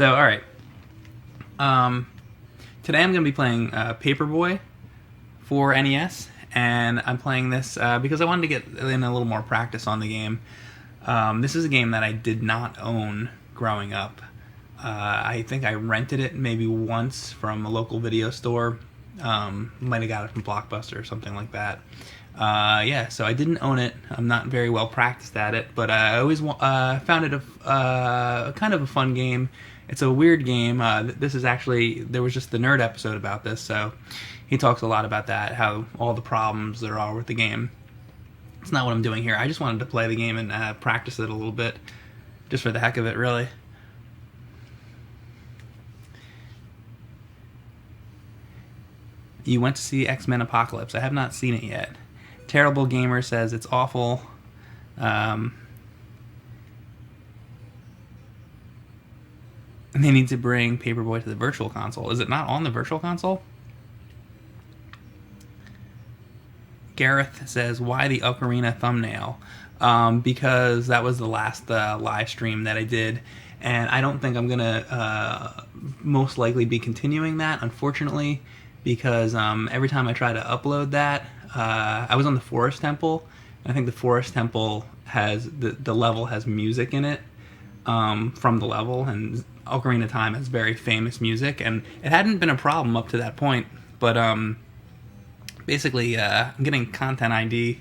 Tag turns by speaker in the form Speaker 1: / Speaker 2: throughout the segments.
Speaker 1: So, all right. Um, Today I'm going to be playing Paperboy for NES, and I'm playing this because I wanted to get in a little more practice on the game. This is a game that I did not own growing up. I think I rented it maybe once from a local video store. Might have got it from Blockbuster or something like that. Yeah, so I didn't own it. I'm not very well practiced at it, but I always found it a kind of a fun game. It's a weird game. This is actually, there was just the nerd episode about this, so he talks a lot about that, how all the problems there are with the game. It's not what I'm doing here. I just wanted to play the game and practice it a little bit, just for the heck of it, really. You went to see X-Men Apocalypse. I have not seen it yet. Terrible Gamer says it's awful. They need to bring Paperboy to the Virtual Console. Is it not on the Virtual Console? Gareth says, why the Ocarina thumbnail? Because that was the last live stream that I did, and I don't think I'm going to most likely be continuing that, unfortunately, because every time I try to upload that, I was on the Forest Temple, and I think the Forest Temple has, the level has music in it from the level, and Ocarina of Time has very famous music, and it hadn't been a problem up to that point, but basically I'm getting content ID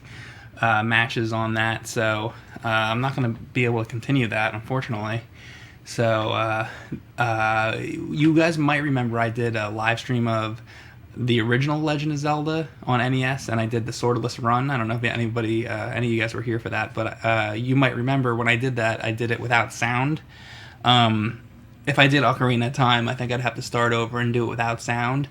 Speaker 1: matches on that, so I'm not going to be able to continue that, unfortunately. So you guys might remember I did a live stream of the original Legend of Zelda on NES, and I did the Swordless Run. I don't know if any of you guys were here for that, but you might remember when I did that, I did it without sound. If I did Ocarina of Time, I think I'd have to start over and do it without sound.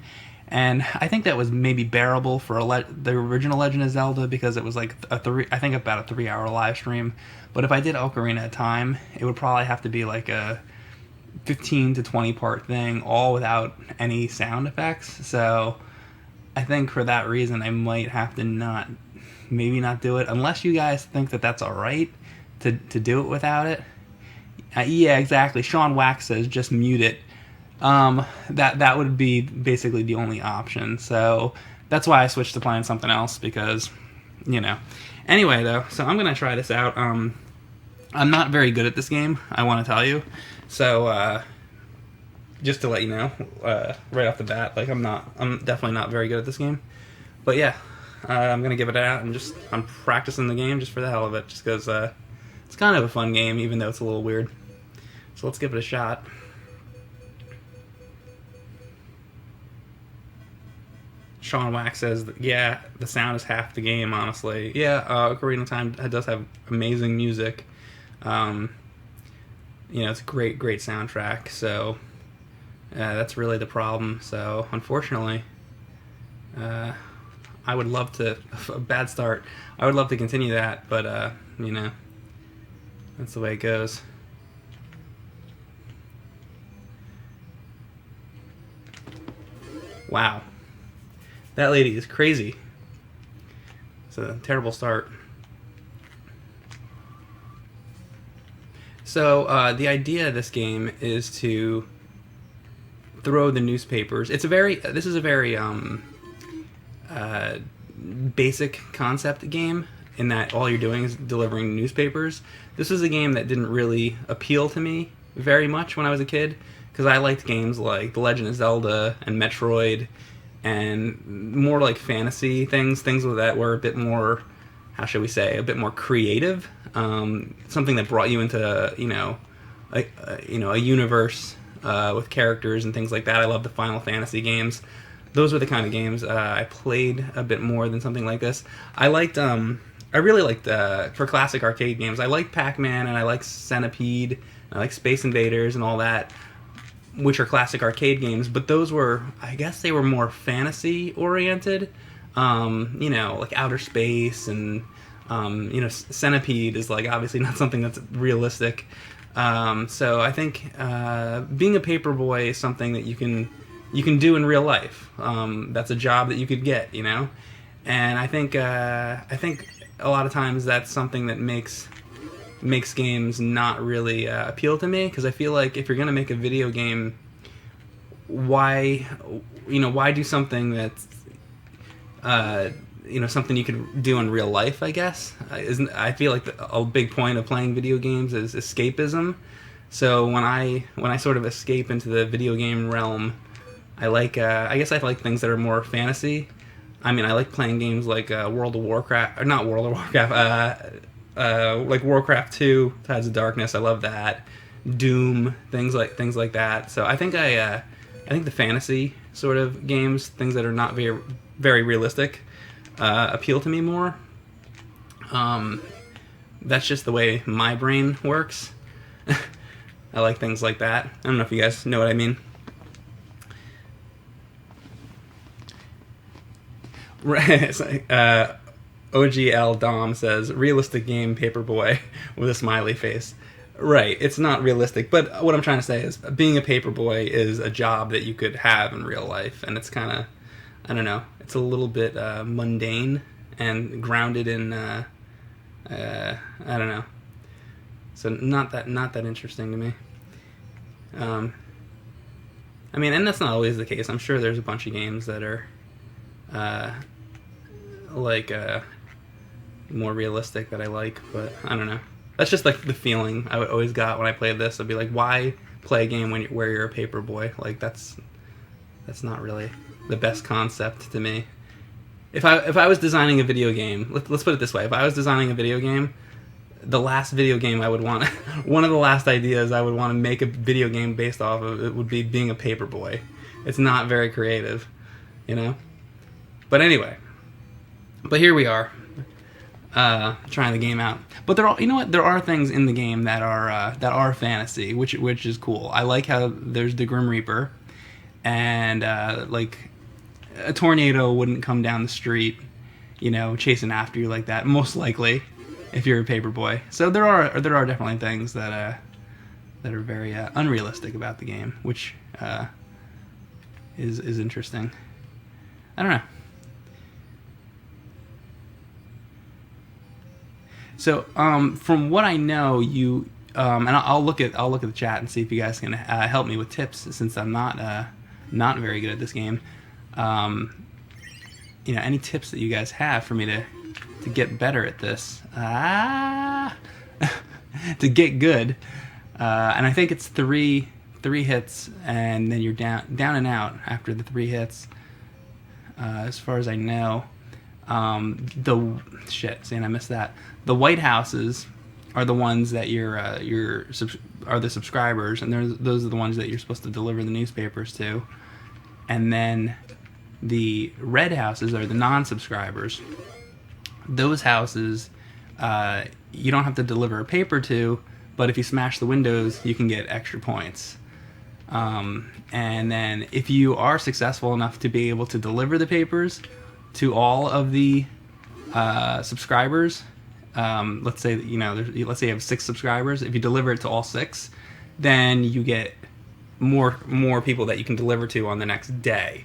Speaker 1: And I think that was maybe bearable for the original Legend of Zelda, because it was like I think about a 3-hour live stream. But if I did Ocarina of Time, it would probably have to be like a 15 to 20 part thing, all without any sound effects. So I think for that reason, I might have to maybe not do it, unless you guys think that that's all right to do it without it. Yeah, exactly. Sean Wax says just mute it. That would be basically the only option. So that's why I switched to playing something else, because, you know. Anyway, though, so I'm gonna try this out. I'm not very good at this game, I want to tell you. So just to let you know, right off the bat, like I'm definitely not very good at this game. But yeah, I'm gonna give it out, and I'm practicing the game just for the hell of it, just because it's kind of a fun game, even though it's a little weird. So let's give it a shot. Sean Wax says, yeah, the sound is half the game, honestly. Yeah, Ocarina of Time does have amazing music. It's a great soundtrack, so that's really the problem. So, unfortunately, I would love to, a bad start, I would love to continue that, but, that's the way it goes. Wow. That lady is crazy. It's a terrible start. So, the idea of this game is to throw the newspapers. This is a very basic concept game, in that all you're doing is delivering newspapers. This is a game that didn't really appeal to me very much when I was a kid, because I liked games like The Legend of Zelda and Metroid, and more like fantasy things that were a bit more, how should we say, a bit more creative. Something that brought you into, a universe with characters and things like that. I love the Final Fantasy games. Those were the kind of games I played a bit more than something like this. I really liked, for classic arcade games, I liked Pac-Man, and I liked Centipede, and I liked Space Invaders and all that, which are classic arcade games, but those were, I guess they were more fantasy-oriented, like outer space, and, Centipede is, like, obviously not something that's realistic. So I think being a paperboy is something that you can do in real life. That's a job that you could get, And I think a lot of times that's something that makes makes games not really appeal to me, because I feel like if you're gonna make a video game, why do something that's something you could do in real life, I guess. Isn't I feel like a big point of playing video games is escapism. So when I sort of escape into the video game realm, I guess I like things that are more fantasy. I mean, I like playing games like World of Warcraft, or not World of Warcraft, like Warcraft 2, Tides of Darkness. I love that. Doom, things like that. So I think I think the fantasy sort of games, things that are not very very realistic, appeal to me more. That's just the way my brain works. I like things like that. I don't know if you guys know what I mean. OGL Dom says, realistic game Paperboy with a smiley face. Right, it's not realistic, but what I'm trying to say is being a paperboy is a job that you could have in real life, and it's kind of, I don't know, it's a little bit mundane and grounded in, I don't know. So not that interesting to me. I mean, and that's not always the case. I'm sure there's a bunch of games that are more realistic that I like, but I don't know. That's just like the feeling I always got when I played this. I'd be like, why play a game where you're a paperboy? Like that's not really the best concept to me. If I was designing a video game, let's put it this way: if I was designing a video game, the last video game I would want, one of the last ideas I would want to make a video game based off of, it would be being a paperboy. It's not very creative, you know. But anyway, here we are, trying the game out. But there are things in the game that are fantasy, which is cool. I like how there's the Grim Reaper, and like a tornado wouldn't come down the street, chasing after you like that. Most likely, if you're a paperboy. So there are definitely things that are very unrealistic about the game, which is interesting. I don't know. So, from what I know, you and I'll look at the chat and see if you guys can help me with tips, since I'm not very good at this game. Any tips that you guys have for me to get better at this, to get good, and I think it's three hits, and then you're down and out after the 3 hits, as far as I know. I missed that. The White Houses are the ones that are the subscribers, and those are the ones that you're supposed to deliver the newspapers to. And then the Red Houses are the non-subscribers. Those houses, you don't have to deliver a paper to, but if you smash the windows, you can get extra points. And then if you are successful enough to be able to deliver the papers to all of the subscribers, let's say you have 6 subscribers. If you deliver it to all 6, then you get more people that you can deliver to on the next day.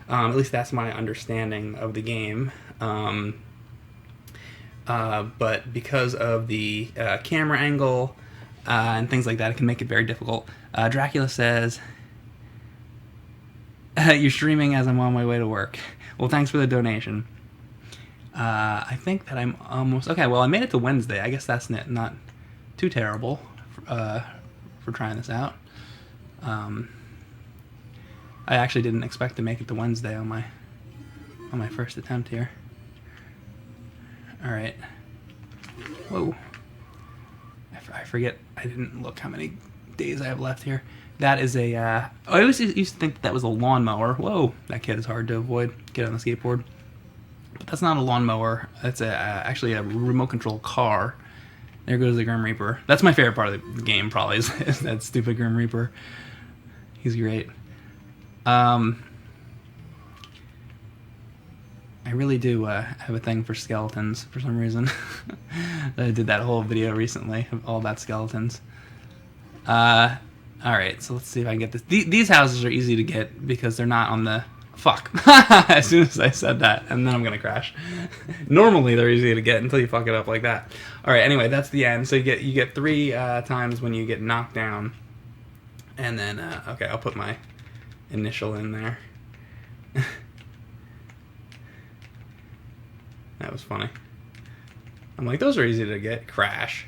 Speaker 1: At least that's my understanding of the game. But because of the camera angle and things like that, it can make it very difficult. Dracula says, "You're streaming as I'm on my way to work." Well, thanks for the donation. I think that I'm almost... Okay, well, I made it to Wednesday. I guess that's not too terrible for trying this out. I actually didn't expect to make it to Wednesday on my first attempt here. All right. Whoa. I forget. I didn't look how many days I have left here. That is a... I always used to think that was a lawnmower. Whoa, that kid is hard to avoid. Get on the skateboard. But that's not a lawnmower. That's actually a remote control car. There goes the Grim Reaper. That's my favorite part of the game, probably, is that stupid Grim Reaper. He's great. I really do have a thing for skeletons for some reason. I did that whole video recently all about skeletons. Alright, so let's see if I can get this. These houses are easy to get because they're not on the Fuck. As soon as I said that, and then I'm gonna crash. Normally they're easy to get until you fuck it up like that. All right. Anyway, that's the end. So you get 3 times when you get knocked down, and then okay, I'll put my initial in there. That was funny. I'm like, those are easy to get. Crash.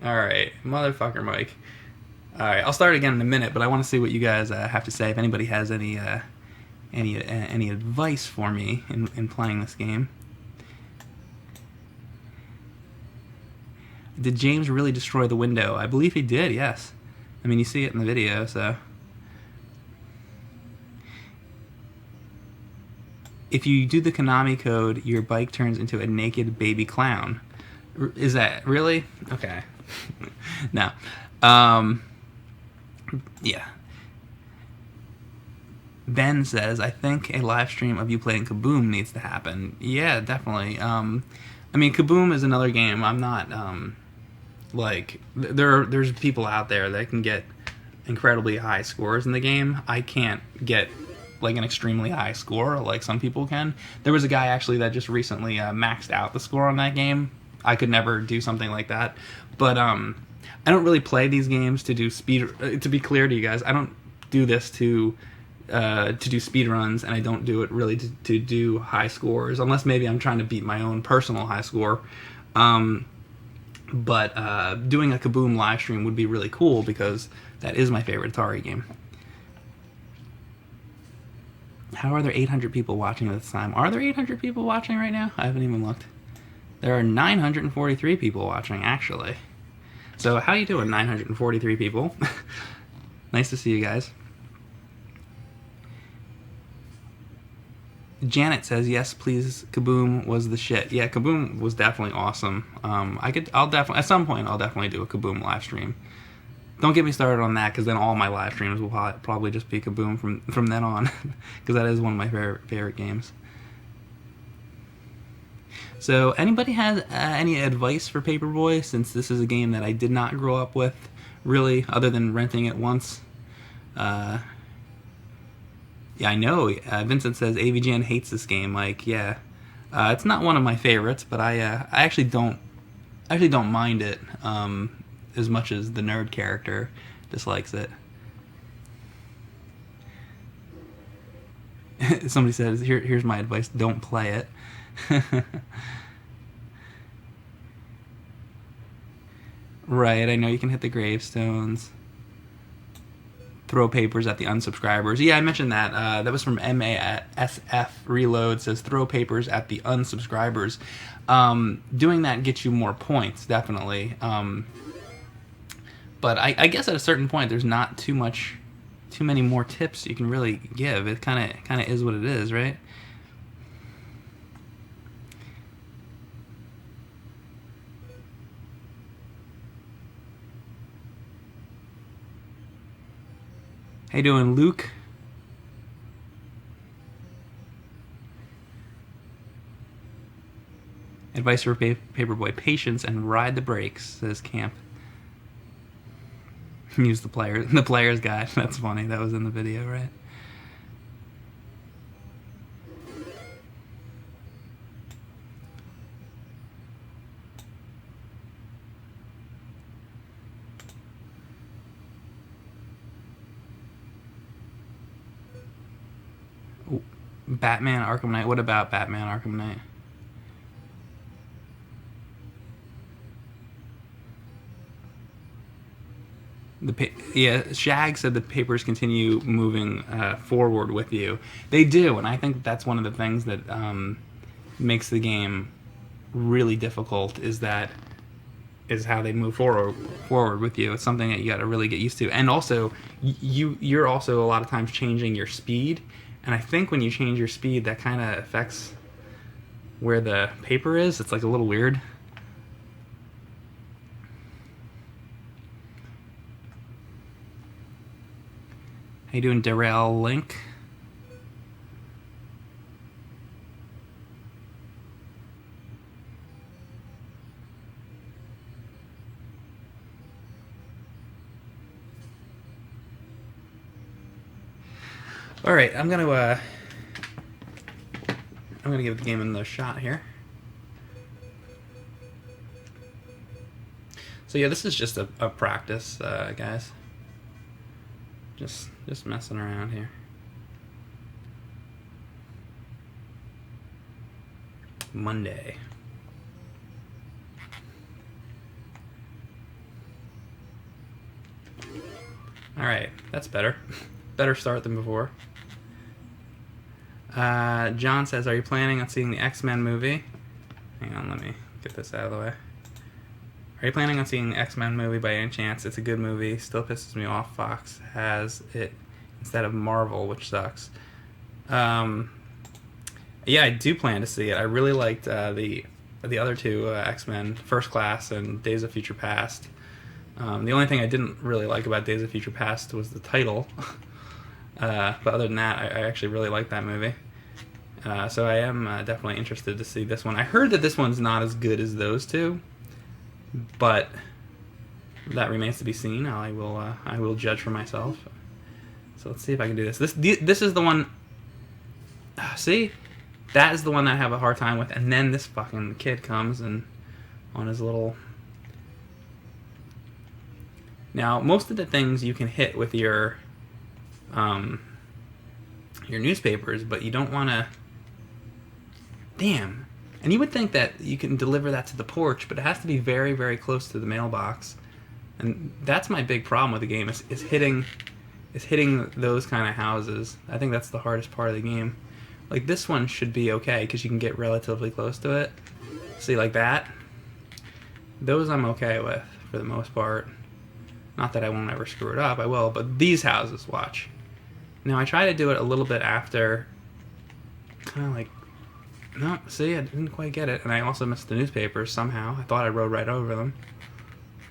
Speaker 1: All right, motherfucker, Mike. All right, I'll start again in a minute, but I want to see what you guys have to say. If anybody has any advice for me in playing this game. Did James really destroy the window? I believe he did. Yes. I mean, you see it in the video, so. If you do the Konami code, your bike turns into a naked baby clown. Is that really? Okay. No. Yeah. Ben says, I think a live stream of you playing Kaboom needs to happen. Yeah, definitely. I mean, Kaboom is another game. I'm not, like, there's people out there that can get incredibly high scores in the game. I can't get, like, an extremely high score like some people can. There was a guy, actually, that just recently maxed out the score on that game. I could never do something like that. But, I don't really play these games to do speed. To be clear to you guys, I don't do this to do speed runs, and I don't do it really to do high scores, unless maybe I'm trying to beat my own personal high score. But doing a Kaboom live stream would be really cool because that is my favorite Atari game. How are there 800 people watching at this time? Are there 800 people watching right now? I haven't even looked. There are 943 people watching, actually. So how you doing, 943 people? Nice to see you guys. Janet says, yes, please, Kaboom was the shit. Yeah, Kaboom was definitely awesome. I'll definitely, at some point, I'll definitely do a Kaboom live stream. Don't get me started on that, because then all my live streams will probably just be Kaboom from then on, because that is one of my favorite games. So, anybody has any advice for Paperboy, since this is a game that I did not grow up with, really, other than renting it once? Yeah, I know. Vincent says AVGN hates this game. Like, yeah, it's not one of my favorites, but I actually don't mind it as much as the nerd character dislikes it. Somebody says, here's my advice: don't play it. Right, I know you can hit the gravestones. Throw papers at the unsubscribers. Yeah, I mentioned that. That was from MASF Reload. Says throw papers at the unsubscribers. Doing that gets you more points, definitely. But I guess at a certain point, there's not too many more tips you can really give. It kind of is what it is, right? How you doing, Luke? Advice for Paperboy: patience and ride the brakes, says Camp. Use the player's guide. That's funny. That was in the video, right? Batman Arkham Knight. What about Batman Arkham Knight? Shag said the papers continue moving forward with you. They do, and I think that's one of the things that makes the game really difficult. Is how they move forward with you. It's something that you got to really get used to, and also you're also a lot of times changing your speed. And I think when you change your speed, that kind of affects where the paper is. It's like a little weird. How you doing, Derail Link? All right, I'm gonna give the game another shot here. So yeah, this is just a practice, guys. Just messing around here. Monday. All right, that's better. Better start than before. John says, "Are you planning on seeing the X-Men movie?" Hang on, let me get this out of the way. Are you planning on seeing the X-Men movie by any chance? It's a good movie. Still pisses me off Fox has it instead of Marvel, which sucks. Yeah, I do plan to see it. I really liked the other two X-Men, First Class and Days of Future Past. The only thing I didn't really like about Days of Future Past was the title. But other than that, I actually really liked that movie. So I am definitely interested to see this one. I heard that this one's not as good as those two, but that remains to be seen. I will judge for myself. So let's see if I can do this. This is the one. See, that is the one that I have a hard time with. And then this fucking kid comes and on his little. Now, most of the things you can hit with your newspapers, but you don't want to. Damn. And you would think that you can deliver that to the porch, but it has to be very, very close to the mailbox. And that's my big problem with the game is hitting those kind of houses. I think that's the hardest part of the game. Like this one should be okay because you can get relatively close to it. See, like that. Those I'm okay with for the most part. Not that I won't ever screw it up, I will, but these houses, watch. Now I try to do it a little bit after, kind of like, no, see, I didn't quite get it. And I also missed the newspapers somehow. I thought I rode right over them.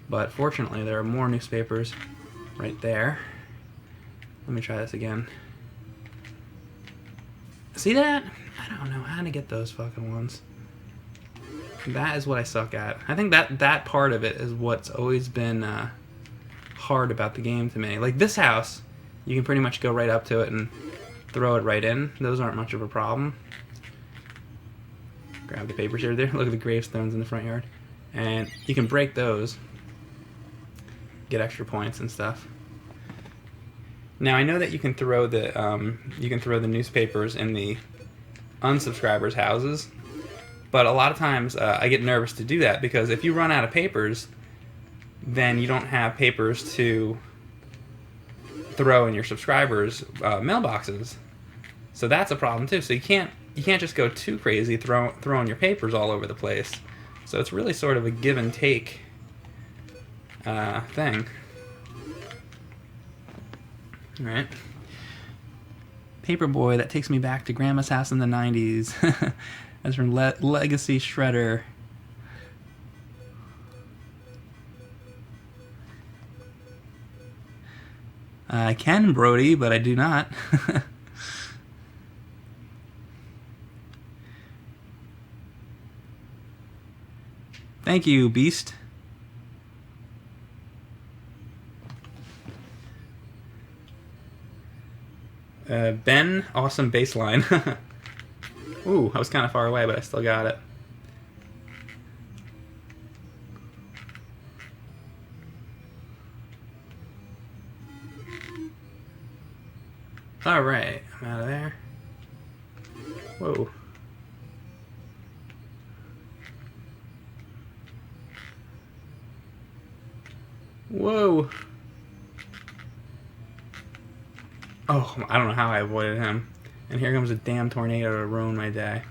Speaker 1: But fortunately, there are more newspapers right there. Let me try this again. See that? I don't know how to get those fucking ones. That is what I suck at. I think that part of it is what's always been hard about the game to me. Like this house, you can pretty much go right up to it and throw it right in. Those aren't much of a problem. Grab the papers here. There. Look at the gravestones in the front yard. And you can break those. Get extra points and stuff. Now I know that you can throw the newspapers in the unsubscribers' houses, but a lot of times I get nervous to do that because if you run out of papers, then you don't have papers to throw in your subscribers' mailboxes. So that's a problem too. So you can't just go too crazy throwing your papers all over the place. So it's really sort of a give and take thing. All right. Paperboy, that takes me back to Grandma's house in the 90s. That's from Legacy Shredder. I can, Brody, but I do not. Thank you, Beast. Ben, awesome baseline. Ooh, I was kind of far away, but I still got it. Alright, I'm out of there. Whoa. Whoa. Oh, I don't know how I avoided him. And here comes a damn tornado to ruin my day.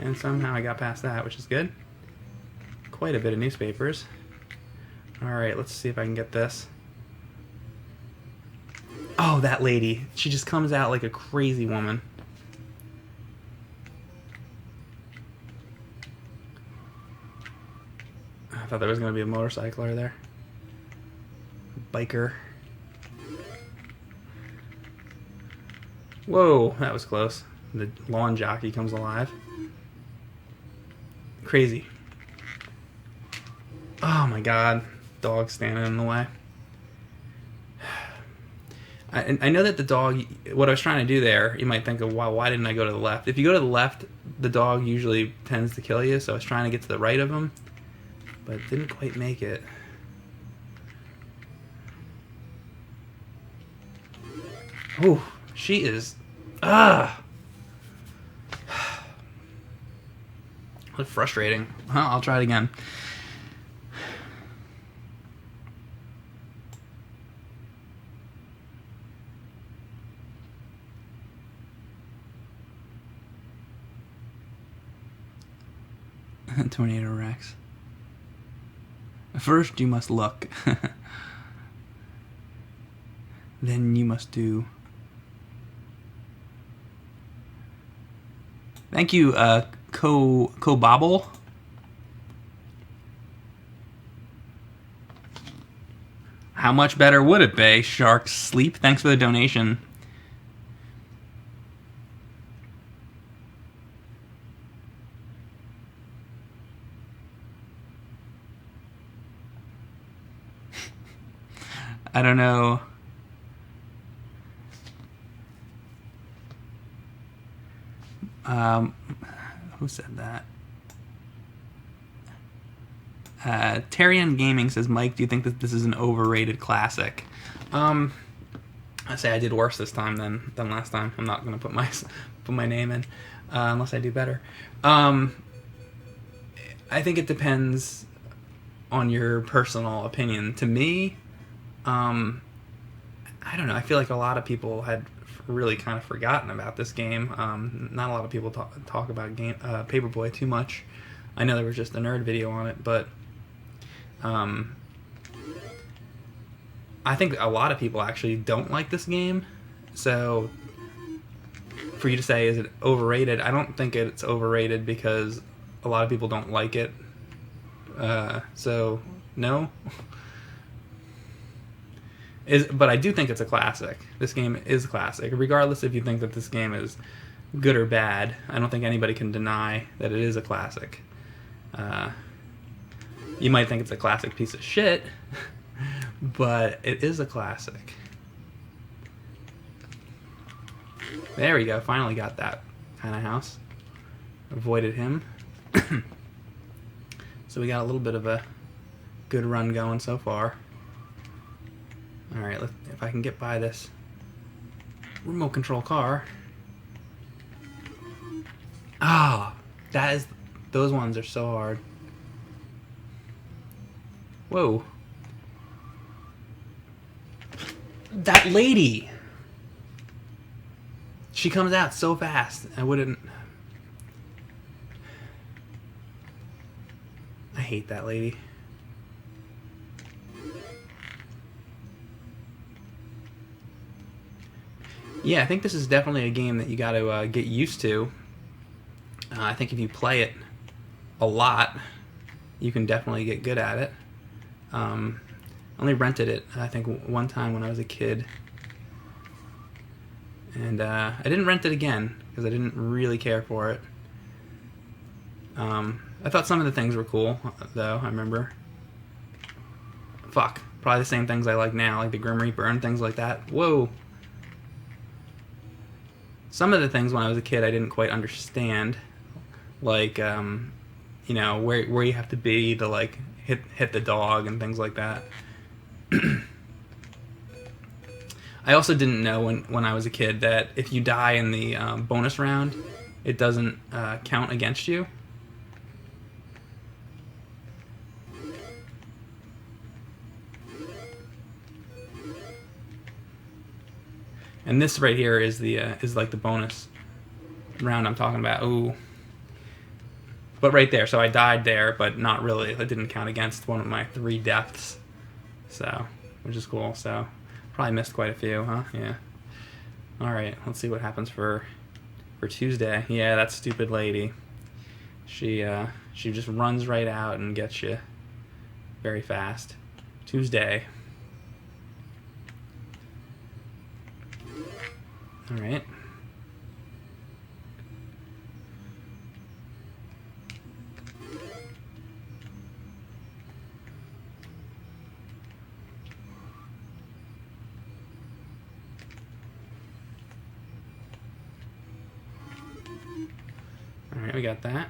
Speaker 1: And somehow I got past that, which is good. Quite a bit of newspapers. Alright, let's see if I can get this. Oh, that lady. She just comes out like a crazy woman. I thought there was going to be a motorcycler there. Biker. Whoa, that was close. The lawn jockey comes alive. Crazy. Oh my god. Dog standing in the way. I know that the dog. What I was trying to do there, you might think of, wow, why didn't I go to the left? If you go to the left, the dog usually tends to kill you. So I was trying to get to the right of him, but didn't quite make it. Ooh, she is. That's frustrating. Well, I'll try it again. Tornado Rex. First, you must look. Then you must do. Thank you, Cobobble. How much better would it be? Sharks Sleep. Thanks for the donation. I don't know. Who said that? Terrian Gaming says, Mike, do you think that this is an overrated classic? I say I did worse this time than last time. I'm not gonna put my name in unless I do better. I think it depends on your personal opinion. To me, I don't know. I feel like a lot of people had really kind of forgotten about this game. Not a lot of people talk about Paperboy too much. I know there was just a nerd video on it, but I think a lot of people actually don't like this game. So for you to say, is it overrated? I don't think it's overrated because a lot of people don't like it. So no. But I do think it's a classic. This game is a classic. Regardless if you think that this game is good or bad, I don't think anybody can deny that it is a classic. You might think it's a classic piece of shit, but it is a classic. There we go. Finally got that kind of house. Avoided him. So we got a little bit of a good run going so far. Alright, if I can get by this remote control car. Those ones are so hard. Whoa. That lady! She comes out so fast. I hate that lady. Yeah, I think this is definitely a game that you got to get used to. I think if you play it a lot, you can definitely get good at it. Only rented it, I think, one time when I was a kid. And I didn't rent it again, because I didn't really care for it. I thought some of the things were cool, though, I remember. Fuck. Probably the same things I like now, like the Grim Reaper and things like that. Whoa! Some of the things when I was a kid I didn't quite understand. Like, you know, where you have to be to, like, hit the dog and things like that. I also didn't know when I was a kid that if you die in the bonus round, it doesn't count against you. And this right here is the is like the bonus round I'm talking about. Ooh. But right there, so I died there, but not really. It didn't count against one of my 3 deaths. So, which is cool. So, probably missed quite a few, huh? Yeah. Alright, let's see what happens for Tuesday. Yeah, that stupid lady. She just runs right out and gets you very fast. Tuesday. Alright. got that.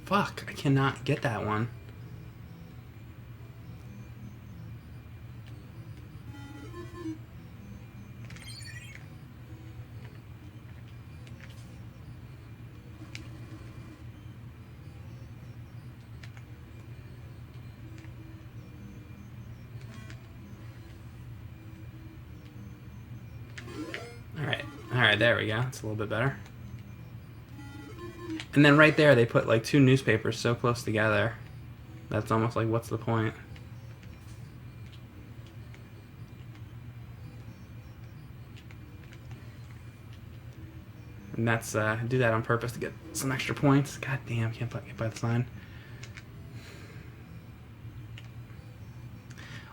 Speaker 1: Fuck, I cannot get that one. Alright, there we go. It's a little bit better. And then right there, they put like 2 newspapers so close together. That's almost like, what's the point? And that's, do that on purpose to get some extra points. God damn, can't get by the sign.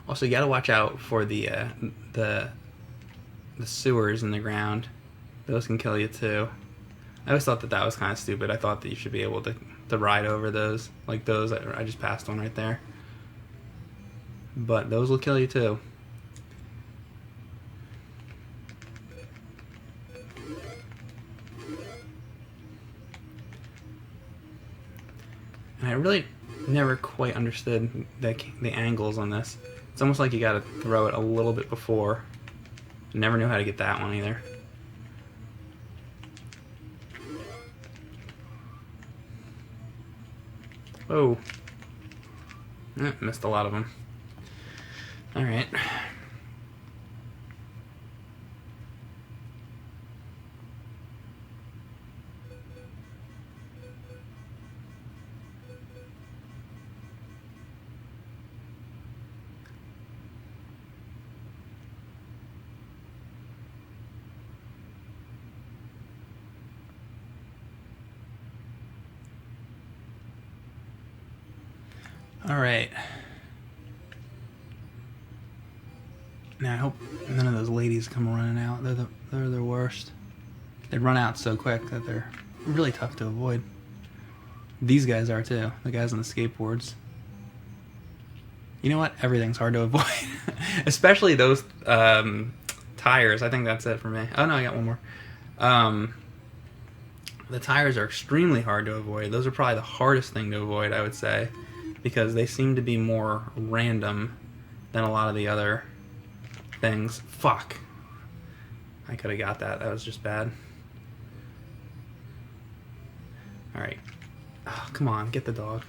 Speaker 1: Also, you gotta watch out for the sewers in the ground. Those can kill you too. I always thought that that was kind of stupid. I thought that you should be able to ride over those. Like those, I just passed one right there. But those will kill you too. And I really never quite understood the angles on this. It's almost like you gotta throw it a little bit before. Never knew how to get that one either. Oh. Missed a lot of them. Alright. Alright. Now I hope none of those ladies come running out. They're the worst. They run out so quick that they're really tough to avoid. These guys are too. The guys on the skateboards. You know what? Everything's hard to avoid. Especially those tires. I think that's it for me. Oh no, I got one more. The tires are extremely hard to avoid. Those are probably the hardest thing to avoid, I would say. Because they seem to be more random than a lot of the other things. Fuck. I could have got that. That was just bad. Alright. Oh, come on. Get the dog.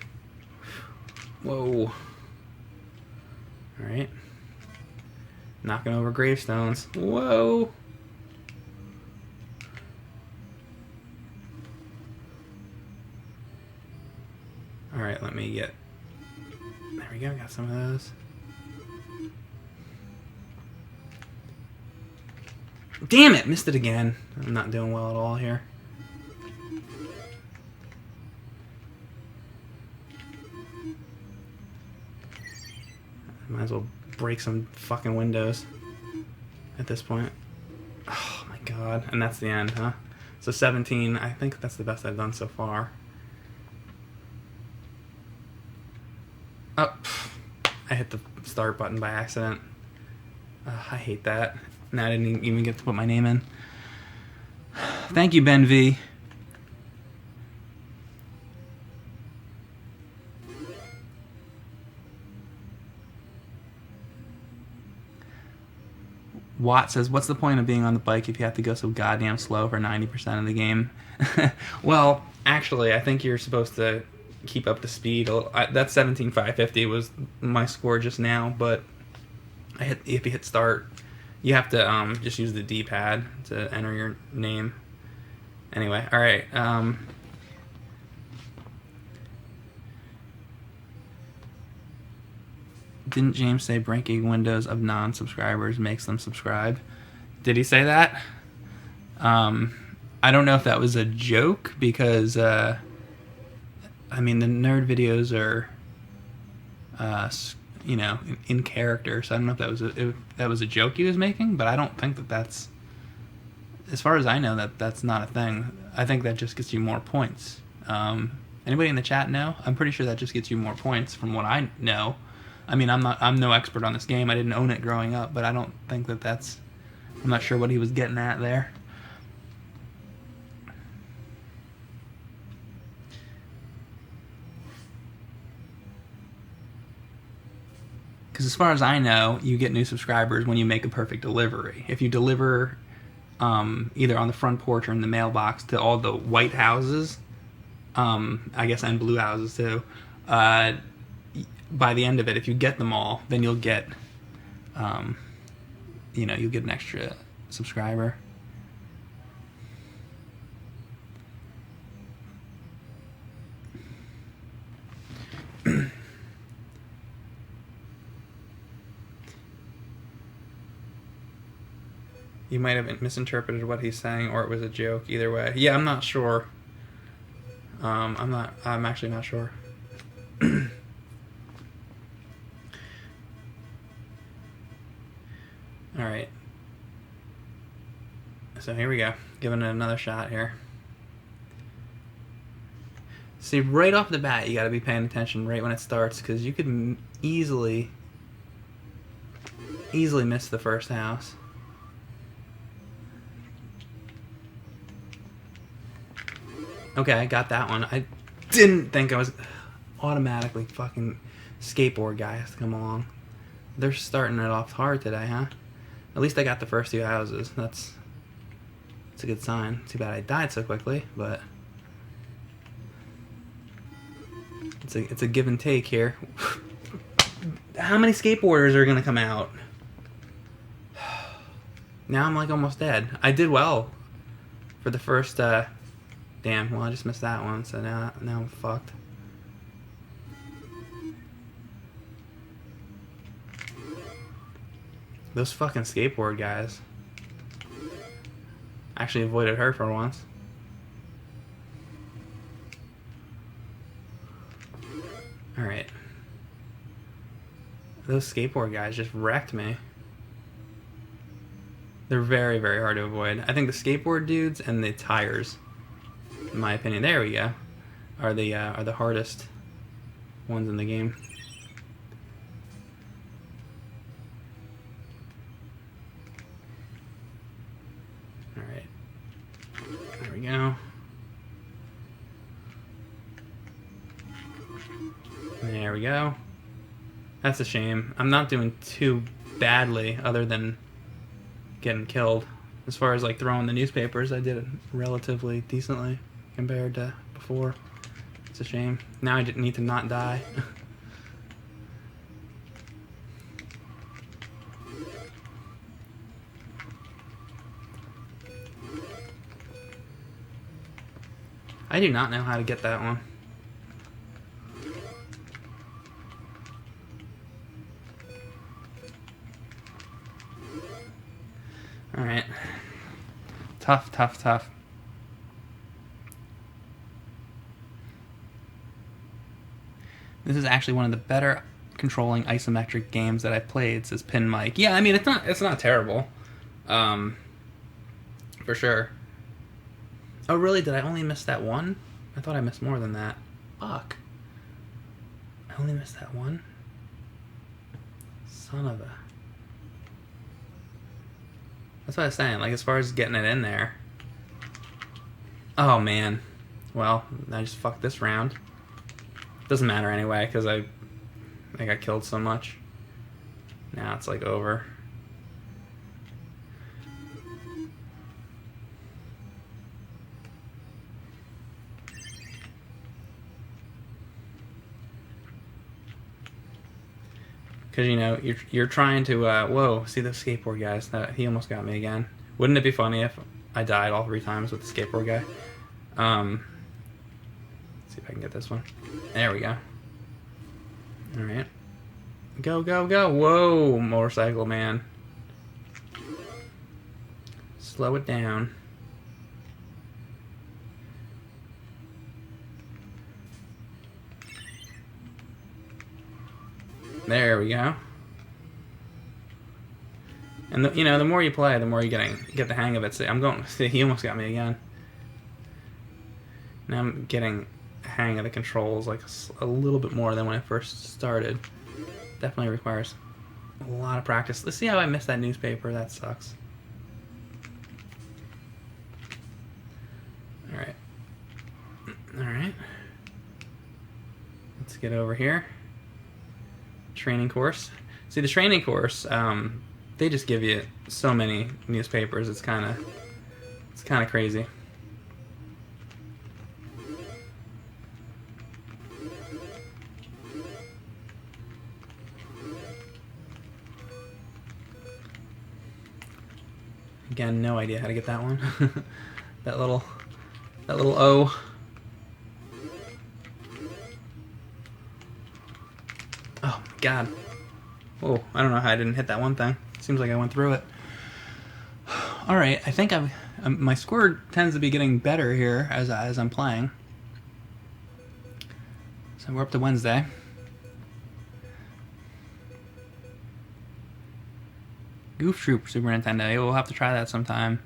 Speaker 1: Whoa. Alright. Knocking over gravestones. Whoa. Alright, let me get... There we go, got some of those. Damn it! Missed it again. I'm not doing well at all here. Might as well break some fucking windows at this point. Oh my god. And that's the end, huh? So 17, I think that's the best I've done so far. Oh, I hit the start button by accident. I hate that. Now I didn't even get to put my name in. Thank you, Ben V. Watt says, what's the point of being on the bike if you have to go so goddamn slow for 90% of the game? Well, actually, I think you're supposed to keep up the speed. That 17,550 was my score just now, but if you hit start, you have to just use the D-pad to enter your name. Anyway, alright. Didn't James say breaking windows of non-subscribers makes them subscribe? Did he say that? I don't know if that was a joke, because I mean, the nerd videos are, you know, in character. So I don't know if that was a joke he was making, but I don't think that that's, as far as I know, that's not a thing. I think that just gets you more points. Anybody in the chat know? I'm pretty sure that just gets you more points from what I know. I mean, I'm no expert on this game. I didn't own it growing up, but I don't think that's. I'm not sure what he was getting at there. Because as far as I know, you get new subscribers when you make a perfect delivery. If you deliver either on the front porch or in the mailbox to all the white houses, I guess, and blue houses too, by the end of it, if you get them all, then you'll get, you'll get an extra subscriber. You might have misinterpreted what he's saying, or it was a joke. Either way, yeah, I'm not sure. I'm actually not sure. All right. So here we go. Giving it another shot here. See, right off the bat, you got to be paying attention right when it starts, because you could easily miss the first house. Okay, I got that one. I didn't think I was automatically fucking skateboard guy has to come along. They're starting it off hard today, huh? At least I got the first two houses. That's a good sign. Too bad I died so quickly, but it's a give and take here. How many skateboarders are gonna come out? Now I'm like almost dead. I did well for the first. Damn, well I just missed that one, so now I'm fucked. Those fucking skateboard guys. Actually avoided her for once. Alright. Those skateboard guys just wrecked me. They're very, very hard to avoid. I think the skateboard dudes and the tires, in my opinion, there we go, are the hardest ones in the game. All right, there we go. There we go. That's a shame. I'm not doing too badly, other than getting killed. As far as like throwing the newspapers, I did it relatively decently compared to before. It's a shame. Now I just need to not die. I do not know how to get that one. Alright. Tough, tough, tough. This is actually one of the better controlling isometric games that I've played, says Pin Mike. Yeah, I mean, it's not terrible. For sure. Oh, really? Did I only miss that one? I thought I missed more than that. Fuck. I only missed that one? Son of a... That's what I was saying, like, as far as getting it in there. Oh, man. Well, I just fucked this round. Doesn't matter anyway, because I got killed so much. Now it's, like, over. Because, you know, you're trying to, whoa, see the skateboard guys. He almost got me again. Wouldn't it be funny if I died all 3 times with the skateboard guy? Let's see if I can get this one. There we go. Alright. Go, go, go. Whoa, motorcycle man. Slow it down. There we go. And the more you play, the more you get the hang of it. See, he almost got me again. Now I'm getting the hang of the controls like a little bit more than when I first started. Definitely requires a lot of practice. Let's see how I missed that newspaper. That sucks. Alright. Alright. Let's get over here. Training course. See, the training course, they just give you so many newspapers. It's kind of crazy. Again, no idea how to get that one. that little O. Oh my god. Oh, I don't know how I didn't hit that one thing. Seems like I went through it. Alright, I think my score tends to be getting better here as I'm playing. So we're up to Wednesday. Goof Troop Super Nintendo. Yeah, we'll have to try that sometime.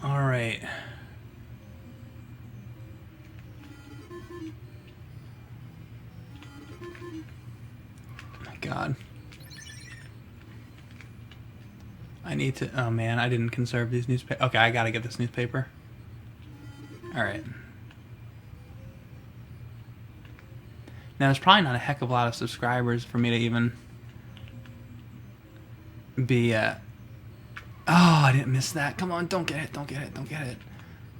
Speaker 1: All right. Oh my god. I need to... Oh man, I didn't conserve these newspapers. Okay, I gotta get this newspaper. Alright. Now, there's probably not a heck of a lot of subscribers for me to even be... Oh, I didn't miss that. Come on, don't get it, don't get it, don't get it.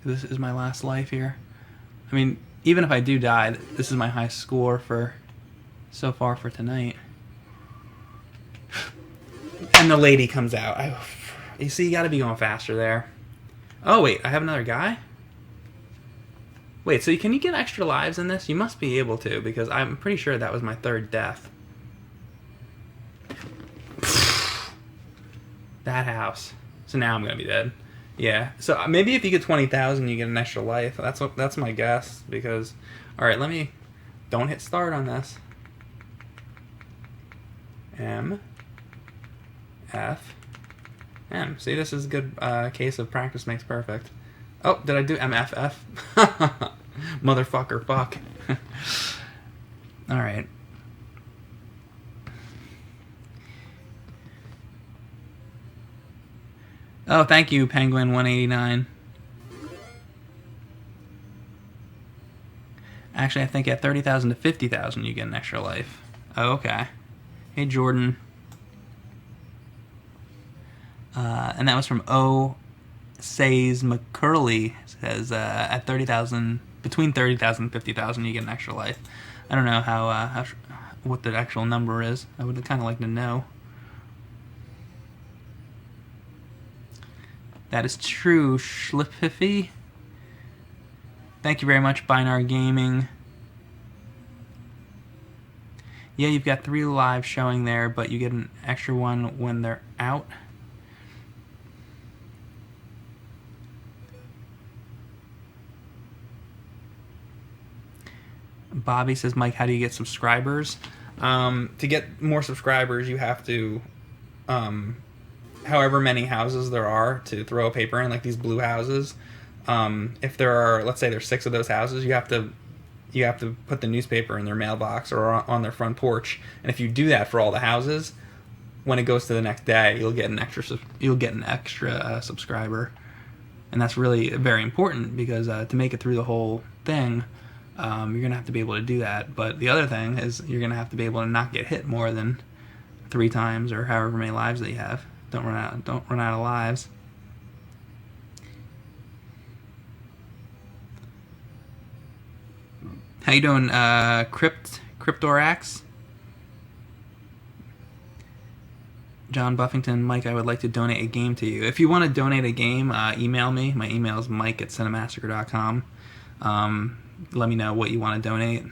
Speaker 1: This is my last life here. I mean, even if I do die, this is my high score for... so far for tonight. And the lady comes out. You see, you gotta be going faster there. Oh, wait, I have another guy? Wait, so can you get extra lives in this? You must be able to, because I'm pretty sure that was my third death. That house. So now I'm gonna be dead. Yeah, so maybe if you get 20,000, you get an extra life. That's my guess, because... Alright, let me... Don't hit start on this. M... F, M. See, this is a good case of practice makes perfect. Oh, did I do MFF? Motherfucker, fuck. Alright. Oh, thank you, Penguin189. Actually, I think at 30,000 to 50,000 you get an extra life. Oh, okay. Hey, Jordan. And that was from O. Says McCurley. Says at 30,000, between 30,000 and 50,000, you get an extra life. I don't know how what the actual number is. I would kind of like to know. That is true, Schlippy. Thank you very much, Binary Gaming. Yeah, you've got 3 live showing there, but you get an extra one when they're out. Bobby says, Mike, how do you get subscribers? To get more subscribers, you have to, however many houses there are to throw a paper in, like these blue houses. If there are, let's say there's 6 of those houses, you have to put the newspaper in their mailbox or on their front porch. And if you do that for all the houses, when it goes to the next day, you'll get an extra subscriber. And that's really very important because to make it through the whole thing, you're gonna have to be able to do that. But the other thing is you're gonna have to be able to not get hit more than 3 times or however many lives that you have. Don't run out of lives. How you doing, Cryptorax? John Buffington, Mike, I would like to donate a game to you. If you want to donate a game, email me. My email is mike@cinemassacre.com. Let me know what you want to donate.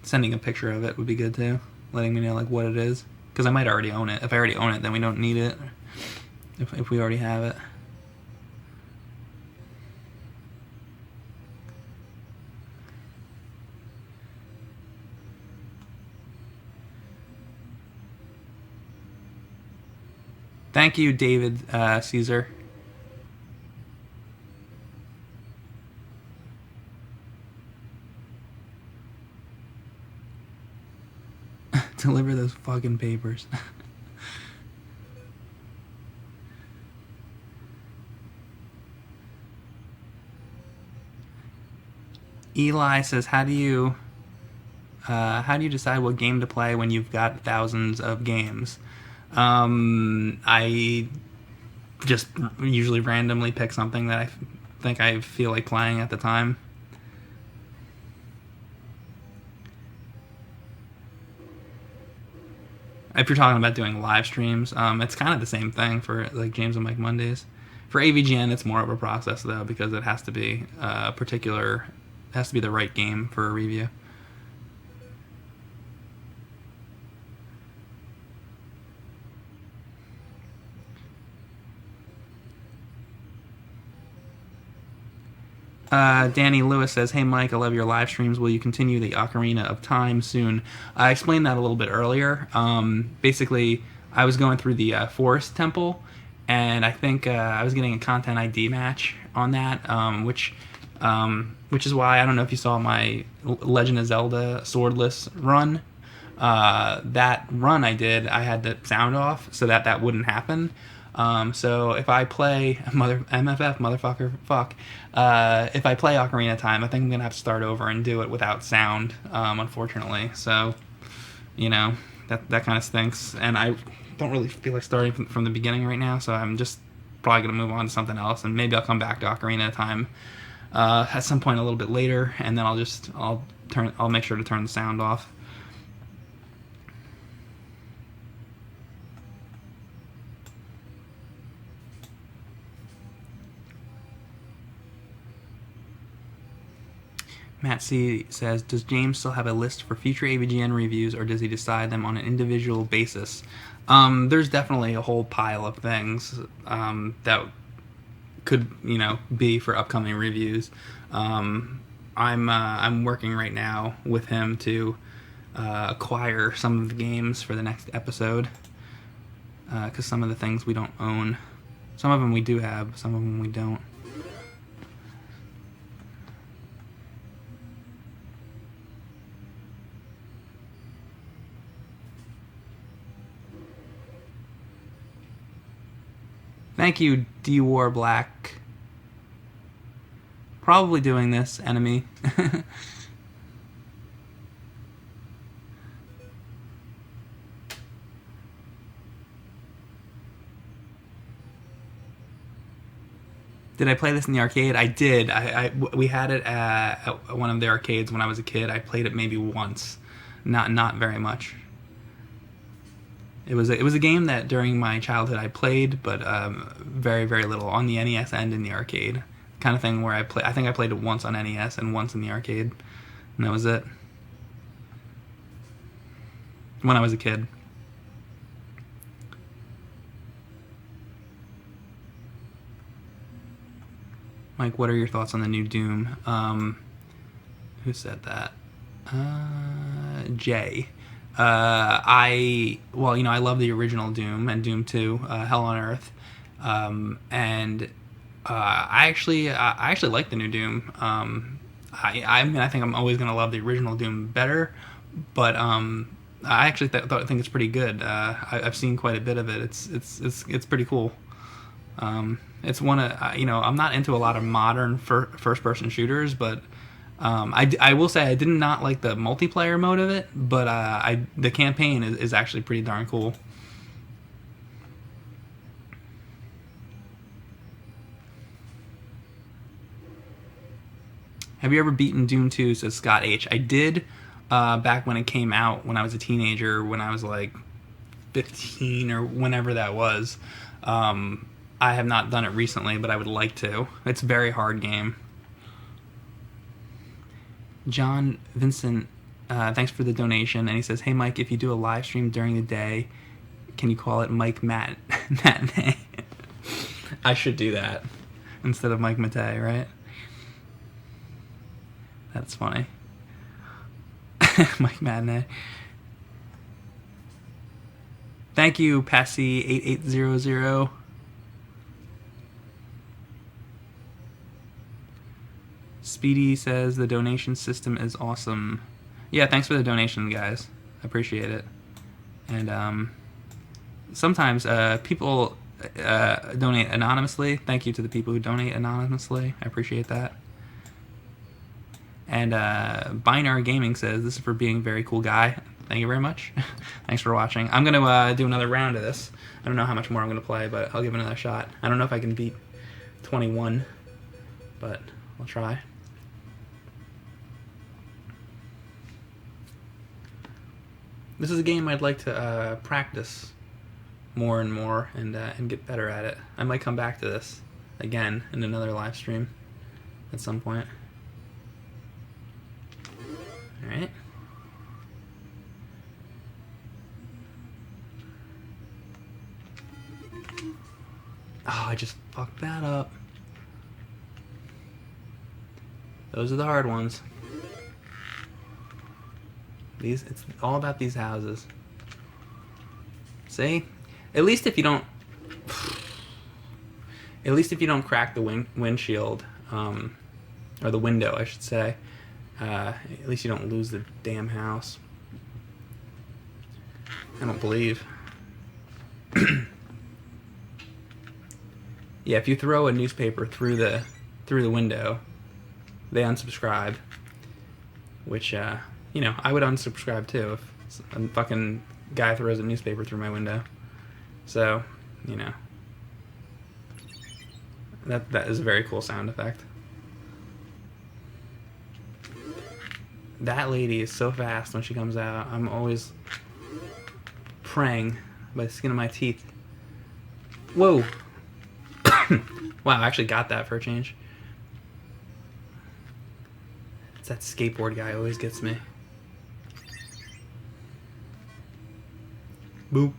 Speaker 1: Sending a picture of it would be good too. Letting me know like what it is, because I might already own it. If I already own it, then we don't need it. If we already have it. Thank you, David Caesar. Deliver those fucking papers. Eli says, how do you decide what game to play when you've got thousands of games? I just usually randomly pick something that I think I feel like playing at the time. If you're talking about doing live streams, it's kind of the same thing for like James and Mike Mondays. For AVGN, it's more of a process though because it has to be it has to be the right game for a review. Danny Lewis says, "Hey Mike, I love your live streams. Will you continue the Ocarina of Time soon?" I explained that a little bit earlier. Basically, I was going through the Forest Temple, and I think I was getting a content ID match on that, which is why I don't know if you saw my Legend of Zelda Swordless run. That run I did, I had the sound off so that wouldn't happen. So if I play MFF motherfucker fuck, if I play Ocarina of Time, I think I'm gonna have to start over and do it without sound, unfortunately. So, that kind of stinks, and I don't really feel like starting from the beginning right now. So I'm just probably gonna move on to something else, and maybe I'll come back to Ocarina of Time at some point a little bit later, and then I'll make sure to turn the sound off. Matt C says, does James still have a list for future AVGN reviews, or does he decide them on an individual basis? There's definitely a whole pile of things that could, be for upcoming reviews. I'm working right now with him to acquire some of the games for the next episode, because some of the things we don't own. Some of them we do have, some of them we don't. Thank you, D-War Black. Probably doing this, enemy. Did I play this in the arcade? I did. We had it at one of the arcades when I was a kid. I played it maybe once, not very much. It was a game that during my childhood I played, but very, very little on the NES and in the arcade. Kind of thing where I think I played it once on NES and once in the arcade, and that was it. When I was a kid. Mike, what are your thoughts on the new Doom? Who said that? Jay. I love the original Doom and Doom 2, Hell on Earth, and I actually like the new Doom. I think I'm always gonna love the original Doom better, but I actually think it's pretty good. I've seen quite a bit of it. It's pretty cool. It's one of I'm not into a lot of modern first person shooters, but. I will say I did not like the multiplayer mode of it, but the campaign is actually pretty darn cool. Have you ever beaten Doom 2? Says Scott H. I did back when it came out when I was a teenager, when I was like 15 or whenever that was. I have not done it recently, but I would like to. It's a very hard game. John Vincent, thanks for the donation, and he says, "Hey Mike, if you do a live stream during the day, can you call it Mike Matinee?" I should do that instead of Mike Matei, right? That's funny. Mike Matinee. Thank you, Passy8800. Speedy says the donation system is awesome. Yeah, thanks for the donation, guys. I appreciate it. And sometimes people donate anonymously. Thank you to the people who donate anonymously. I appreciate that. And Binary Gaming says, this is for being a very cool guy. Thank you very much. Thanks for watching. I'm going to do another round of this. I don't know how much more I'm going to play, but I'll give it another shot. I don't know if I can beat 21, but I'll try. This is a game I'd like to practice more and more and get better at it. I might come back to this again in another live stream at some point. Alright. Oh, I just fucked that up. Those are the hard ones. It's all about these houses. See? At least if you don't crack the windshield, or the window, I should say, at least you don't lose the damn house. I don't believe. Yeah, if you throw a newspaper through the window, they unsubscribe. Which, you know, I would unsubscribe too if a fucking guy throws a newspaper through my window. So, you know, that is a very cool sound effect. That lady is so fast when she comes out. I'm always praying by the skin of my teeth. Whoa. Wow, I actually got that for a change. It's that skateboard guy always gets me. Boop.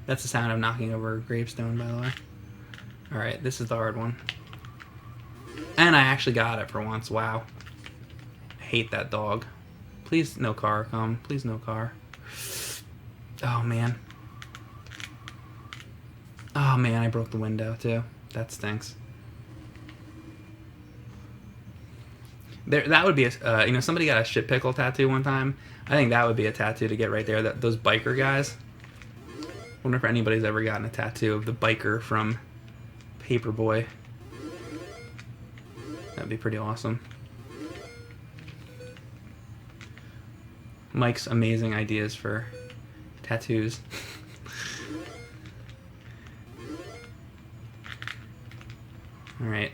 Speaker 1: That's the sound of knocking over a gravestone, by the way. Alright, this is the hard one. And I actually got it for once. Wow. I hate that dog. Please, no car come. Please, no car. Oh, man. Oh, man, I broke the window, too. That stinks. That would be a... you know, somebody got a shit pickle tattoo one time. I think that would be a tattoo to get right there. Those biker guys. I wonder if anybody's ever gotten a tattoo of the biker from Paperboy. That'd be pretty awesome. Mike's amazing ideas for tattoos. Alright.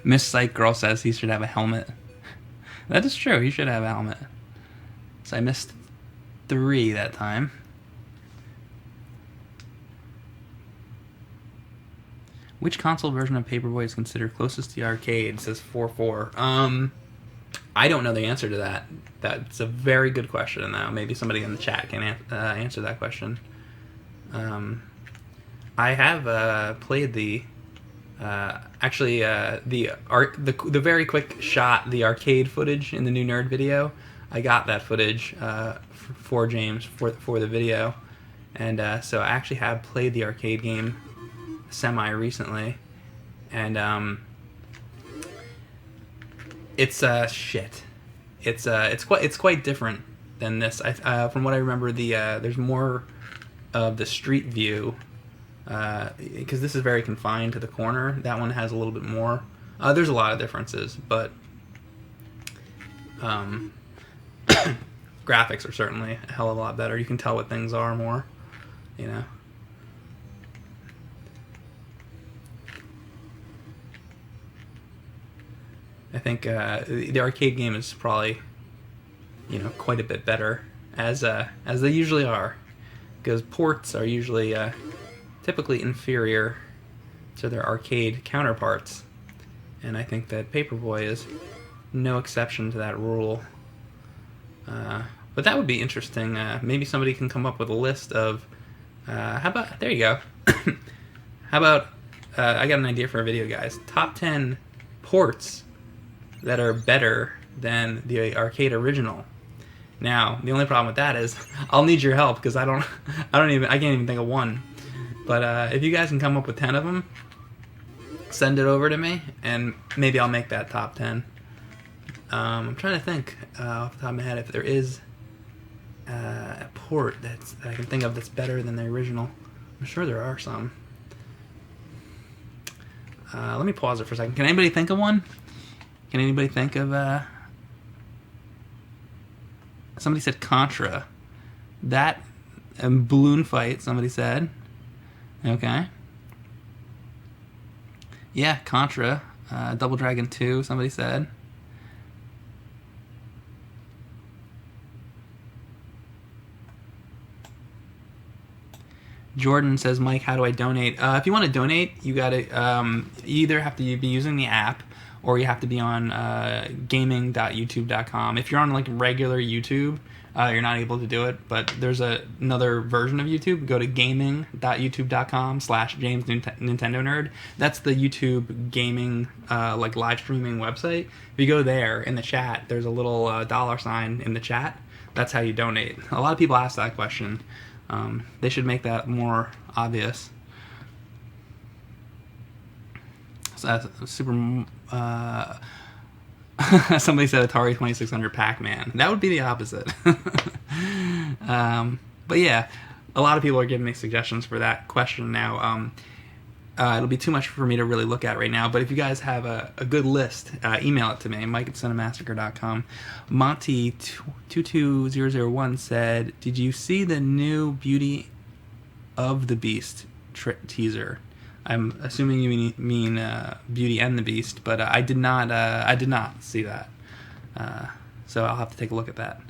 Speaker 1: Miss Psych Girl says he should have a helmet. That is true, he should have a helmet. So I missed 3 that time. Which console version of Paperboy is considered closest to the arcade? Says 4-4. I don't know the answer to that. That's a very good question, though. Maybe somebody in the chat can answer that question. I have played the the very quick shot, the arcade footage in the new Nerd video. I got that footage for James for the video, and so I actually have played the arcade game semi recently, and it's shit. It's quite different than this. From what I remember, there's more of the street view. Because this is very confined to the corner. That one has a little bit more. There's a lot of differences, but graphics are certainly a hell of a lot better. You can tell what things are more, you know. I think the arcade game is probably, you know, quite a bit better, as they usually are, because ports are usually typically inferior to their arcade counterparts, and I think that Paperboy is no exception to that rule. But that would be interesting. Maybe somebody can come up with a list of how about, there you go. How about I got an idea for a video, guys. Top 10 ports that are better than the arcade original. Now, the only problem with that is I'll need your help because I can't even think of one. But if you guys can come up with 10 of them, send it over to me, and maybe I'll make that top 10. I'm trying to think off the top of my head if there is a port that I can think of that's better than the original. I'm sure there are some. Let me pause it for a second. Can anybody think of one? Can anybody think of... Somebody said Contra. That... Balloon Fight, somebody said. Okay. Yeah, Contra. Double Dragon 2, somebody said. Jordan says, Mike, how do I donate? If you want to donate, you gotta you either have to be using the app or you have to be on gaming.youtube.com. If you're on like regular YouTube, you're not able to do it, but there's another version of YouTube. Go to gaming.youtube.com/James Nintendo Nerd. That's the YouTube gaming like live streaming website. If you go there in the chat, there's a little $sign in the chat. That's how you donate. A lot of people ask that question. They should make that more obvious. So, super. Somebody said Atari 2600 Pac-Man. That would be the opposite. But yeah, a lot of people are giving me suggestions for that question now. It'll be too much for me to really look at right now, but if you guys have a good list, email it to me, mike@cinemassacre.com. Monty22001 said, did you see the new Beauty of the Beast teaser? I'm assuming you mean Beauty and the Beast, but I did not see that. So I'll have to take a look at that.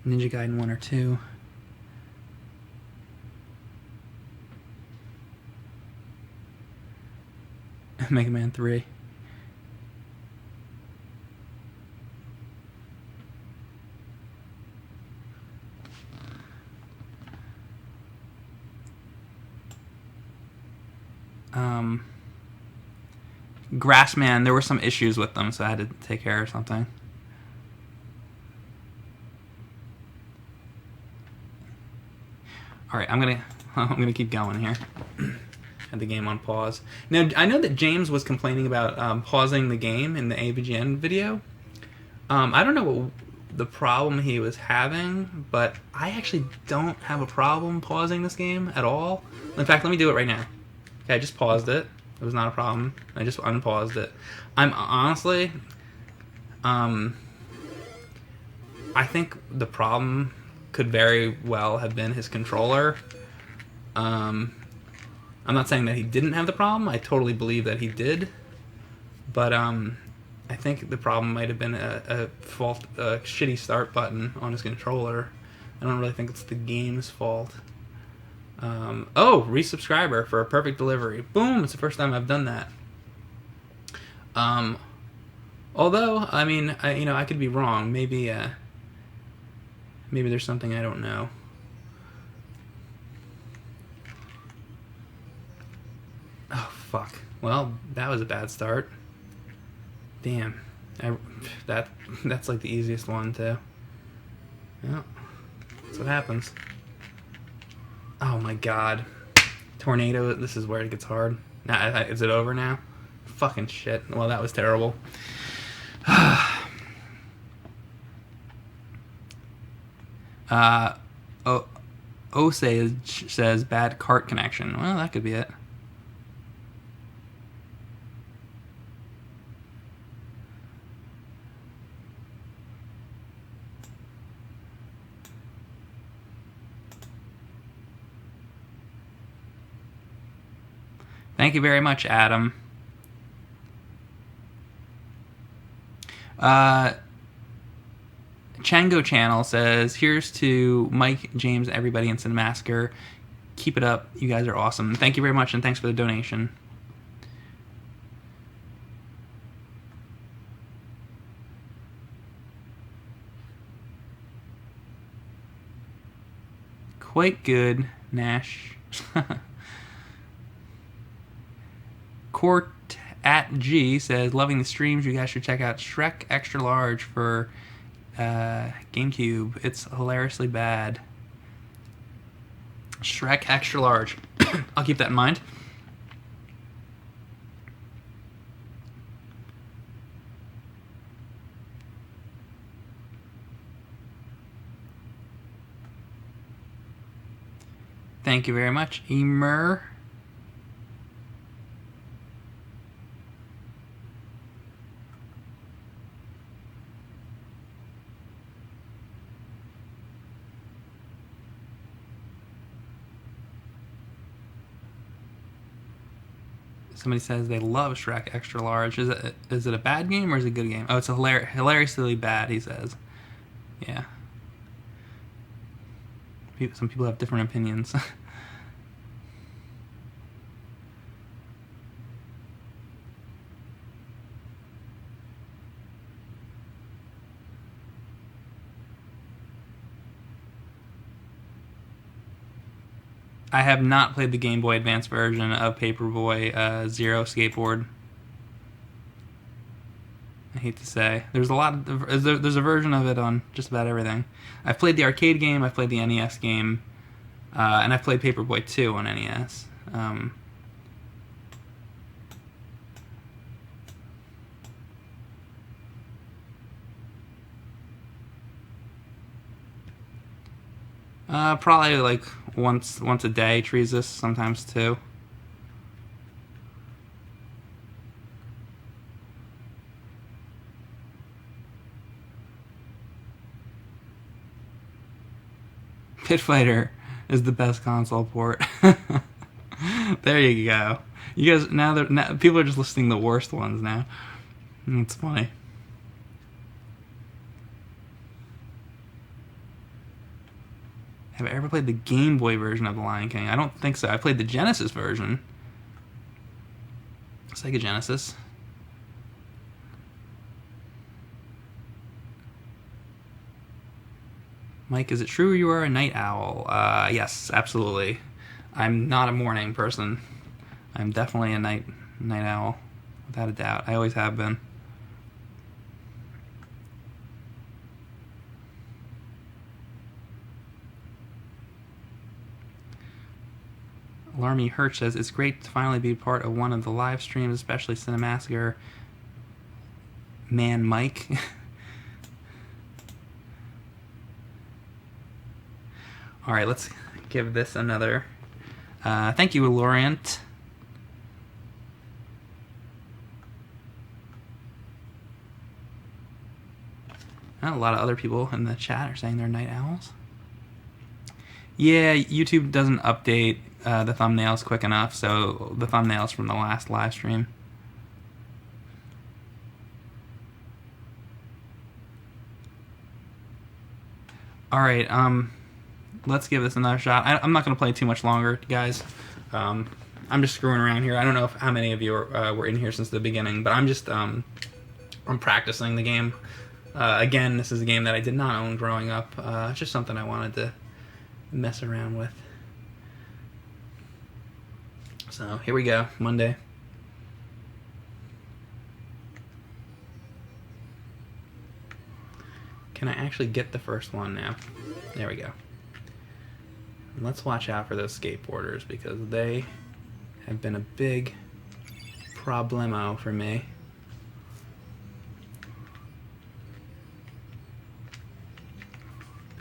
Speaker 1: Ninja Gaiden 1 or 2. Mega Man 3. Grassman, there were some issues with them, so I had to take care of something. All right, I'm gonna keep going here. Had the game on pause. Now I know that James was complaining about pausing the game in the AVGN video. I don't know what the problem he was having, but I actually don't have a problem pausing this game at all. In fact, let me do it right now. Okay, I just paused it. It was not a problem. I just unpaused it. I'm honestly, I think the problem could very well have been his controller. I'm not saying that he didn't have the problem. I totally believe that he did. But I think the problem might have been a shitty start button on his controller. I don't really think it's the game's fault. Resubscriber for a perfect delivery. Boom! It's the first time I've done that. Although, I mean, I could be wrong. Maybe there's something I don't know. Oh, fuck. Well, that was a bad start. Damn. That's like the easiest one, too. Yeah. That's what happens. Oh, my God. Tornado, this is where it gets hard. Now, is it over now? Fucking shit. Well, that was terrible. Ose says bad cart connection. Well, that could be it. Thank you very much, Adam. Chango Channel says, here's to Mike, James, everybody in Cinemassacre. Keep it up. You guys are awesome. Thank you very much, and thanks for the donation. quite good, Nash. Court at G says, loving the streams. You guys should check out Shrek Extra Large for GameCube. It's hilariously bad. Shrek Extra Large. I'll keep that in mind. Thank you very much, Emer. Somebody says they love Shrek Extra Large. Is it a bad game or is it a good game? Oh, it's a hilariously bad, he says. Yeah. Some people have different opinions. I have not played the Game Boy Advance version of Paperboy Zero Skateboard. I hate to say. There's a version of it on just about everything. I've played the arcade game, I've played the NES game, and I've played Paperboy 2 on NES. Probably like once a day, Treesus, sometimes two. Pit Fighter is the best console port. There you go. You guys now people are just listing the worst ones now. It's funny. Have I ever played the Game Boy version of The Lion King? I don't think so. I played the Genesis version. Sega Genesis. Mike, is it true you are a night owl? Yes, absolutely. I'm not a morning person. I'm definitely a night owl, without a doubt. I always have been. Alarmy Hirsch says, it's great to finally be part of one of the live streams, especially Cinemassacre. Man, Mike. Alright, let's give this another. Thank you, Laurent. A lot of other people in the chat are saying they're night owls. Yeah, YouTube doesn't update the thumbnails quick enough, so the thumbnails from the last live stream. Alright, let's give this another shot. I'm not going to play too much longer, guys. I'm just screwing around here. I don't know how many of you were in here since the beginning, but I'm just I'm practicing the game. Again, this is a game that I did not own growing up. It's just something I wanted to mess around with. So here we go, Monday. Can I actually get the first one now? There we go. And let's watch out for those skateboarders because they have been a big problemo for me.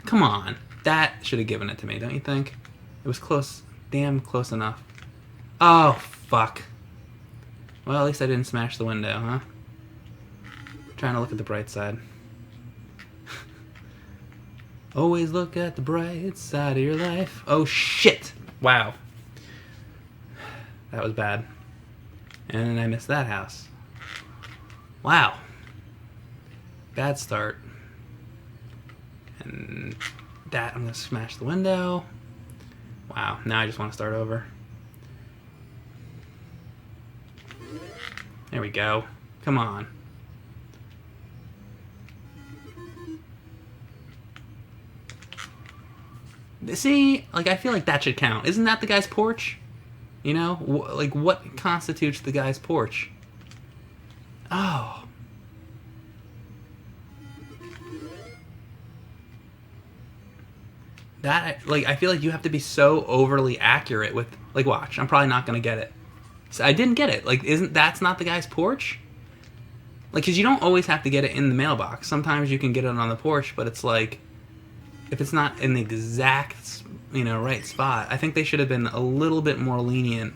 Speaker 1: Come on. That should have given it to me, don't you think? It was close. Damn close enough. Oh, fuck. Well, at least I didn't smash the window, huh? Trying to look at the bright side. Always look at the bright side of your life. Oh, shit! Wow. That was bad. And I missed that house. Wow. Bad start. And that, I'm gonna smash the window. Wow, now I just want to start over. There we go. Come on. See, like, I feel like that should count. Isn't that the guy's porch? You know? Like, what constitutes the guy's porch? Oh. That, like, I feel like you have to be so overly accurate with, like, watch, I'm probably not gonna get it. So I didn't get it. Like, that's not the guy's porch? Like, because you don't always have to get it in the mailbox. Sometimes you can get it on the porch, but it's like, if it's not in the exact, right spot, I think they should have been a little bit more lenient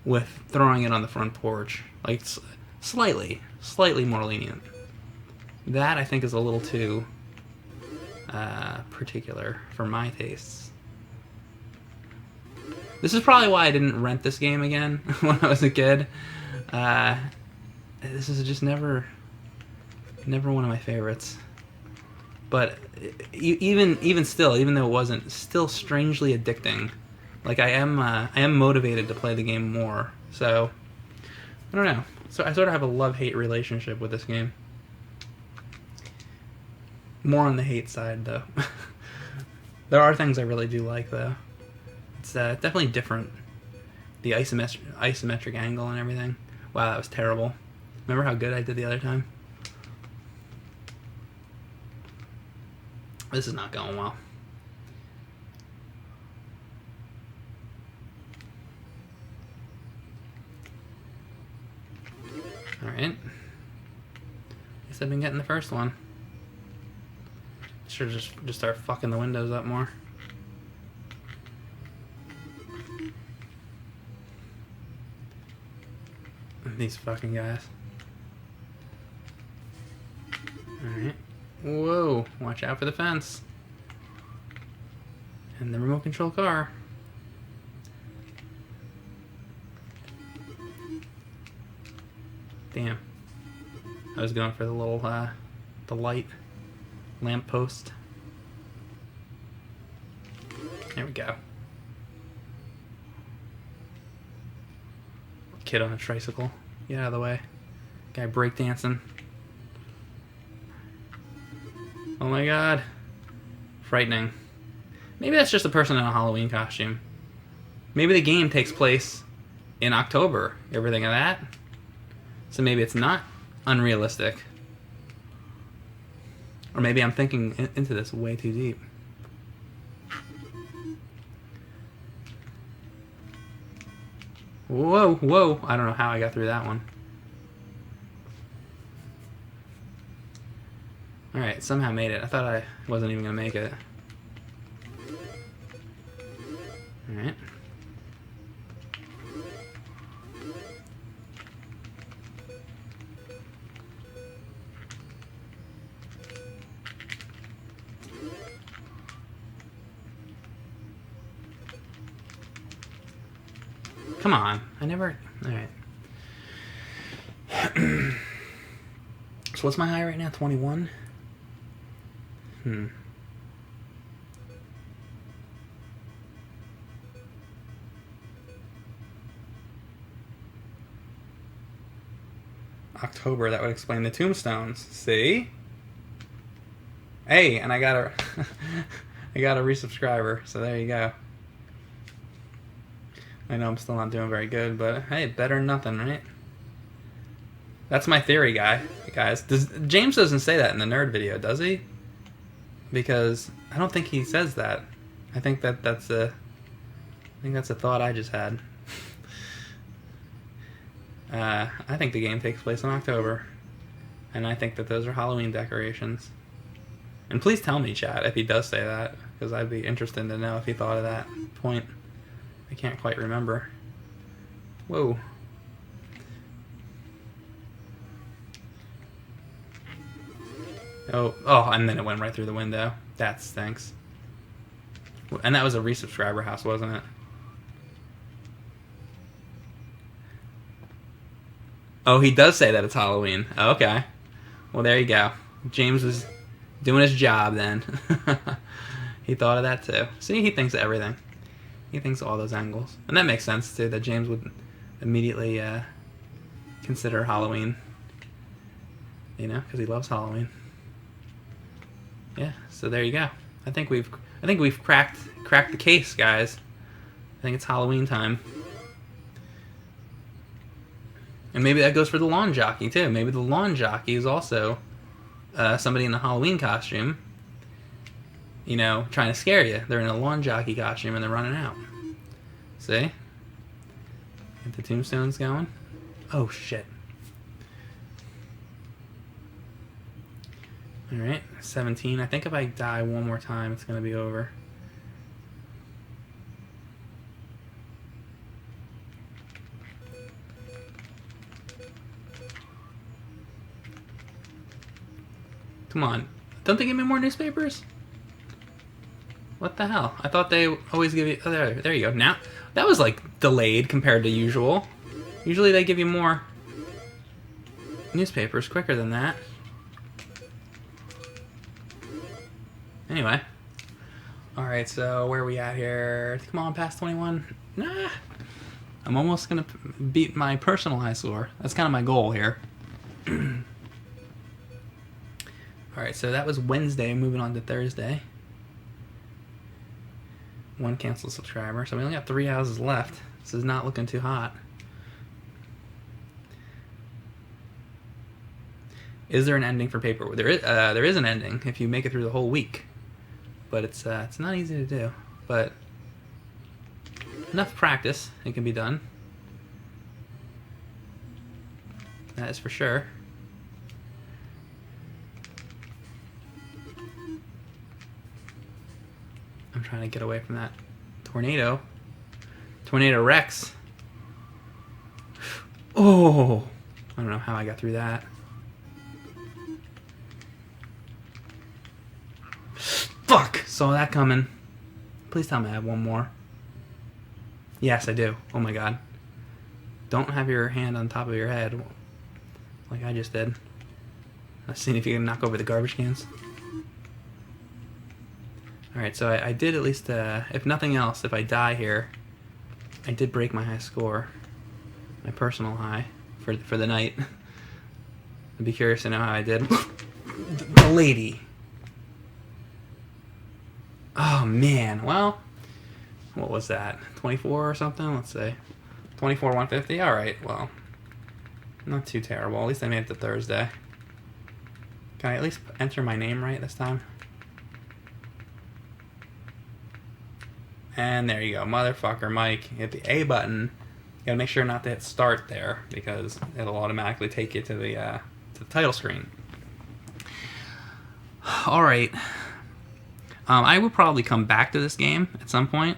Speaker 1: with throwing it on the front porch. Like, slightly more lenient. That, I think, is a little too particular for my tastes. This is probably why I didn't rent this game again when I was a kid. This is just never one of my favorites. But even still, even though it wasn't, still strangely addicting. Like, I am motivated to play the game more. So I don't know. So I sort of have a love-hate relationship with this game. More on the hate side, though. There are things I really do like, though. It's definitely different. The isometric angle and everything. Wow, that was terrible. Remember how good I did the other time? This is not going well. Alright. Guess I've been getting the first one. Should just start fucking the windows up more. These fucking guys. Alright. Whoa, watch out for the fence. And the remote control car. Damn. I was going for the little, the light lamp post. There we go. Kid on a tricycle. Get out of the way. Guy breakdancing. Oh my god. Frightening. Maybe that's just a person in a Halloween costume. Maybe the game takes place in October. You ever think of that? So maybe it's not unrealistic. Or maybe I'm thinking into this way too deep. Whoa, whoa. I don't know how I got through that one. Alright, somehow made it. I thought I wasn't even going to make it. Alright. Come on. I never... Alright. So what's my high right now? 21? October, that would explain the tombstones. See? Hey, and I got a I got a resubscriber, so there you go. I know I'm still not doing very good, but hey, better than nothing, right? That's my theory, guys. James doesn't say that in the nerd video, does he? Because I don't think he says that. I think that's a thought I just had. I think the game takes place in October, and I think that those are Halloween decorations. And please tell me, chat, if he does say that, because I'd be interested to know if he thought of that point. I can't quite remember. Whoa. Oh, and then it went right through the window. That stinks. And that was a resubscriber house, wasn't it? Oh, he does say that it's Halloween. Okay. Well, there you go. James was doing his job then. He thought of that too. See, he thinks of everything. He thinks of all those angles. And that makes sense too, that James would immediately consider Halloween. You know, because he loves Halloween. Yeah, so there you go. I think we've I think we've cracked the case, guys. I think it's Halloween time. And maybe that goes for the lawn jockey, too. Maybe the lawn jockey is also somebody in a Halloween costume, you know, trying to scare you. They're in a lawn jockey costume and they're running out. See? Get the tombstones going. Oh, shit. Alright, 17. I think if I die one more time, it's going to be over. Come on. Don't they give me more newspapers? What the hell? I thought they always give you... Oh, there you go. Now, that was, like, delayed compared to usual. Usually they give you more newspapers quicker than that. Anyway. Alright, so where are we at here? Come on, past 21? Nah. I'm almost going to beat my personal high score. That's kind of my goal here. Alright, so that was Wednesday. Moving on to Thursday. 1 canceled subscriber. So we only got 3 houses left. This is not looking too hot. Is there an ending for Paperboy? There is an ending if you make it through the whole week. But it's not easy to do. But enough practice, it can be done. That is for sure. I'm trying to get away from that tornado. Tornado Rex. Oh! I don't know how I got through that. Fuck! Saw that coming. Please tell me I have one more. Yes, I do. Oh my god. Don't have your hand on top of your head like I just did. Let's see if you can knock over the garbage cans. Alright, so I did at least, if nothing else, if I die here, I did break my high score. My personal high for the night. I'd be curious to know how I did. The lady. Oh, man. Well, what was that? 24 or something? Let's see. 24, 150? Alright, well. Not too terrible. At least I made it to Thursday. Can I at least enter my name right this time? And there you go. Motherfucker, Mike. Hit the A button. You gotta make sure not to hit start there, because it'll automatically take you to the title screen. Alright. I will probably come back to this game at some point.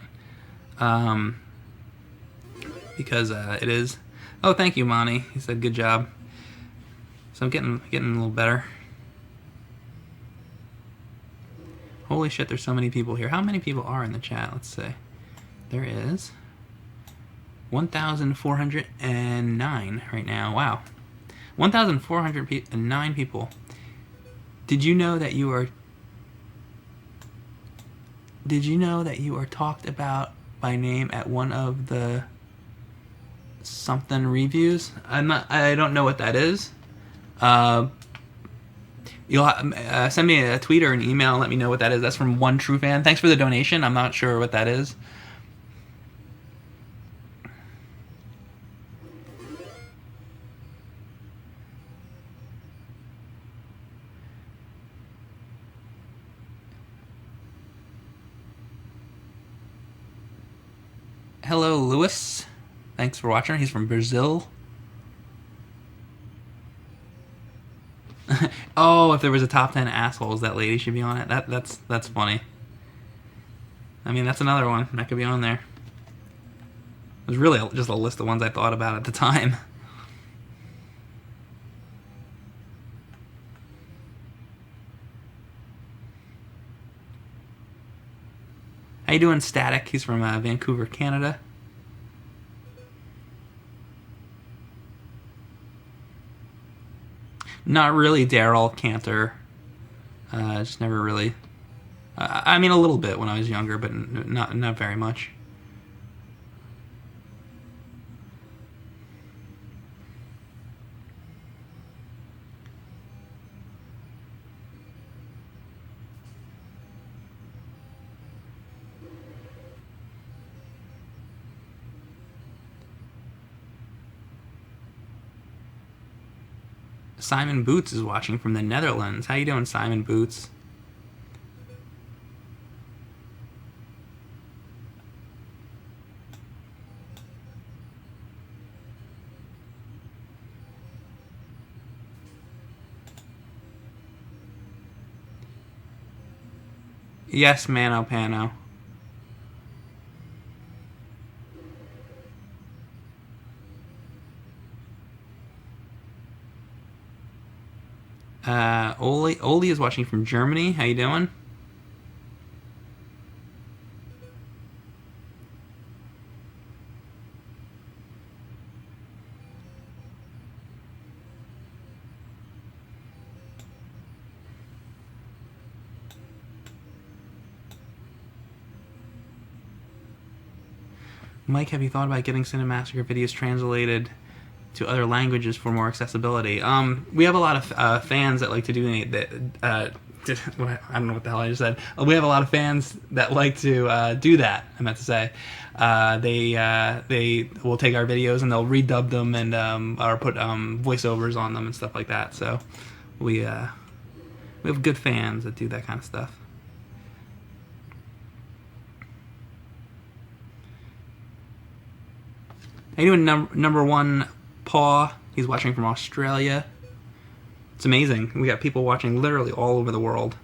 Speaker 1: Because it is... Oh, thank you, Monty. He said good job. So I'm getting a little better. Holy shit, there's so many people here. How many people are in the chat? Let's see. There is 1,409 right now. Wow. 1,409 people. Did you know that you are talked about by name at one of the something reviews? I don't know what that is. You'll send me a tweet or an email and let me know what that is. That's from One True Fan. Thanks for the donation. I'm not sure what that is. Hello, Lewis. Thanks for watching. He's from Brazil. Oh, if there was a top 10 assholes, that lady should be on it. That's funny. I mean, that's another one that could be on there. It was really just a list of ones I thought about at the time. How you doing, Static? He's from Vancouver, Canada. Not really Daryl Cantor. Just never really... I mean, a little bit when I was younger, but not very much. Simon Boots is watching from the Netherlands. How you doing, Simon Boots? Yes, Mano Pano. Oli is watching from Germany. How you doing? Mike, have you thought about getting Cinemassacre videos translated to other languages for more accessibility? We have a lot of fans that like to do that. I don't know what the hell I just said. We have a lot of fans that like to do that. I meant to say they will take our videos and they'll redub them and or put voiceovers on them and stuff like that. So we have good fans that do that kind of stuff. How you doing, number one Paw? He's watching from Australia. It's amazing. We got people watching literally all over the world.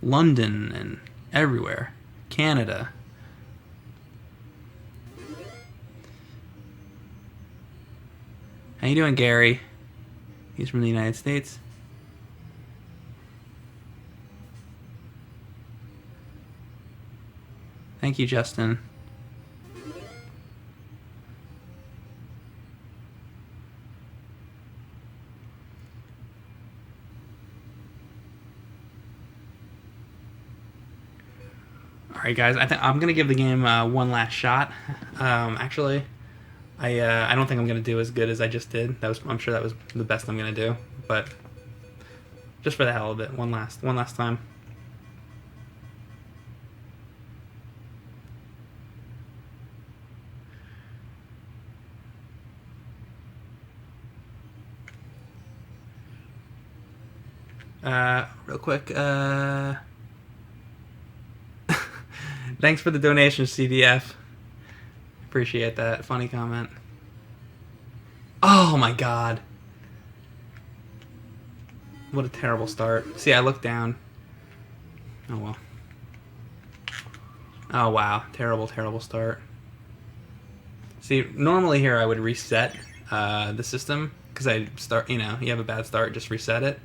Speaker 1: London and everywhere. Canada. How you doing, Gary? He's from the United States. Thank you, Justin. Alright guys, I think I'm gonna give the game one last shot. Actually, I don't think I'm gonna do as good as I just did. I'm sure that was the best I'm gonna do, but just for the hell of it, one last time. Real quick, thanks for the donation, CDF. Appreciate that. Funny comment. Oh my god. What a terrible start. See, I looked down. Oh well. Oh wow. Terrible, terrible start. See, normally here I would reset the system, because I start, you have a bad start, just reset it.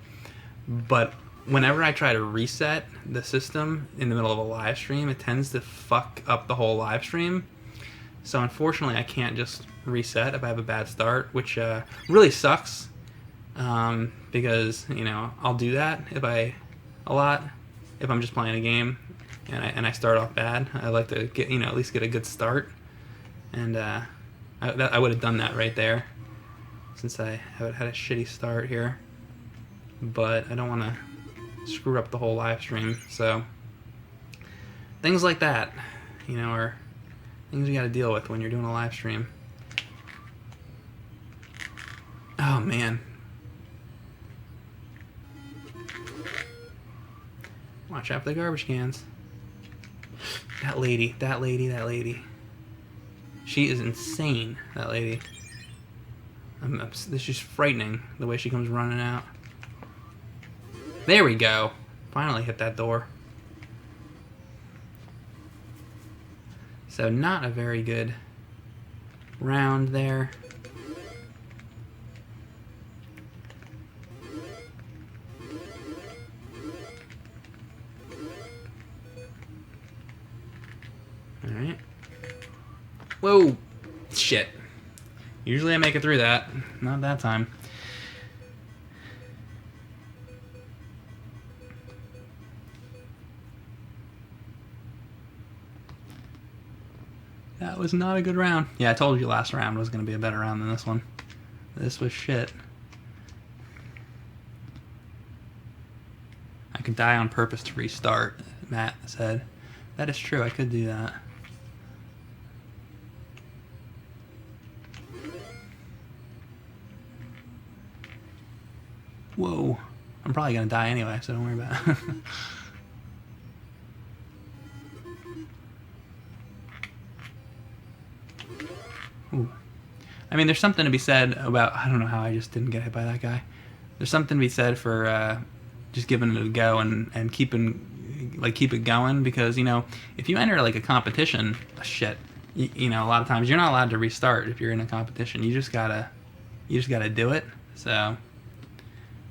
Speaker 1: But whenever I try to reset the system in the middle of a live stream, it tends to fuck up the whole live stream. So unfortunately, I can't just reset if I have a bad start, which really sucks. Because I'll do that if I'm just playing a game and I start off bad. I like to get at least get a good start, and I would have done that right there, since I had a shitty start here. But I don't want to screw up the whole live stream, so things like that, are things you got to deal with when you're doing a live stream. Oh man, watch out for the garbage cans. That lady, she is insane. That lady, this is frightening, the way she comes running out. There we go. Finally hit that door. So not a very good round there. Alright. Whoa! Shit. Usually I make it through that. Not that time. That was not a good round. Yeah, I told you last round was going to be a better round than this one. This was shit. I could die on purpose to restart, Matt said. That is true, I could do that. Whoa. I'm probably gonna die anyway, so don't worry about it. Ooh. I mean, there's something to be said about... I don't know how I just didn't get hit by that guy. There's something to be said for just giving it a go and keep it going, because, you know, if you enter like a competition, shit, you know, a lot of times you're not allowed to restart if you're in a competition. You just gotta do it. So I'm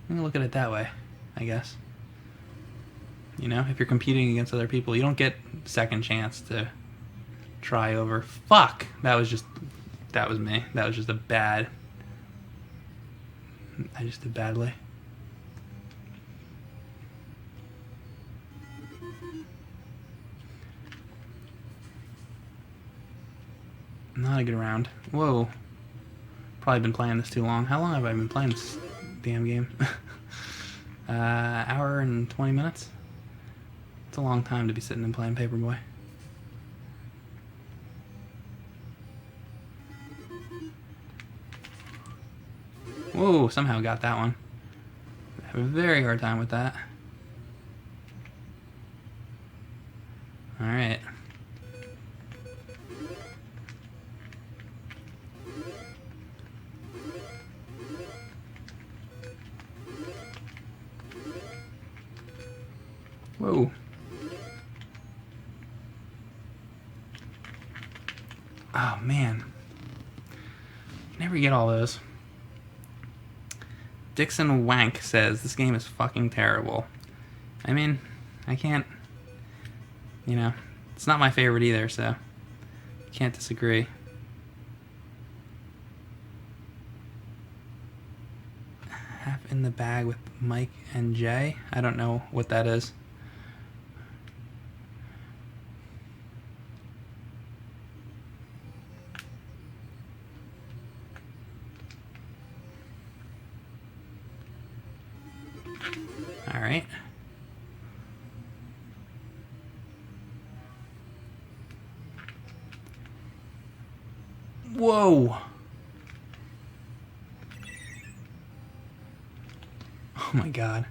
Speaker 1: gonna look at it that way, I guess. You know, if you're competing against other people, you don't get second chance to try over. Fuck, that was me. That was just a bad... I just did badly. Not a good round. Whoa. Probably been playing this too long. How long have I been playing this damn game? Hour and 20 minutes? It's a long time to be sitting and playing Paperboy. Whoa, somehow got that one. I have a very hard time with that. Alright. Whoa. Oh, man. Never get all those. Dixon Wank says, this game is fucking terrible. I mean, I can't... You know, it's not my favorite either, so... Can't disagree. Half in the bag with Mike and Jay? I don't know what that is. Alright. Whoa! Oh my god.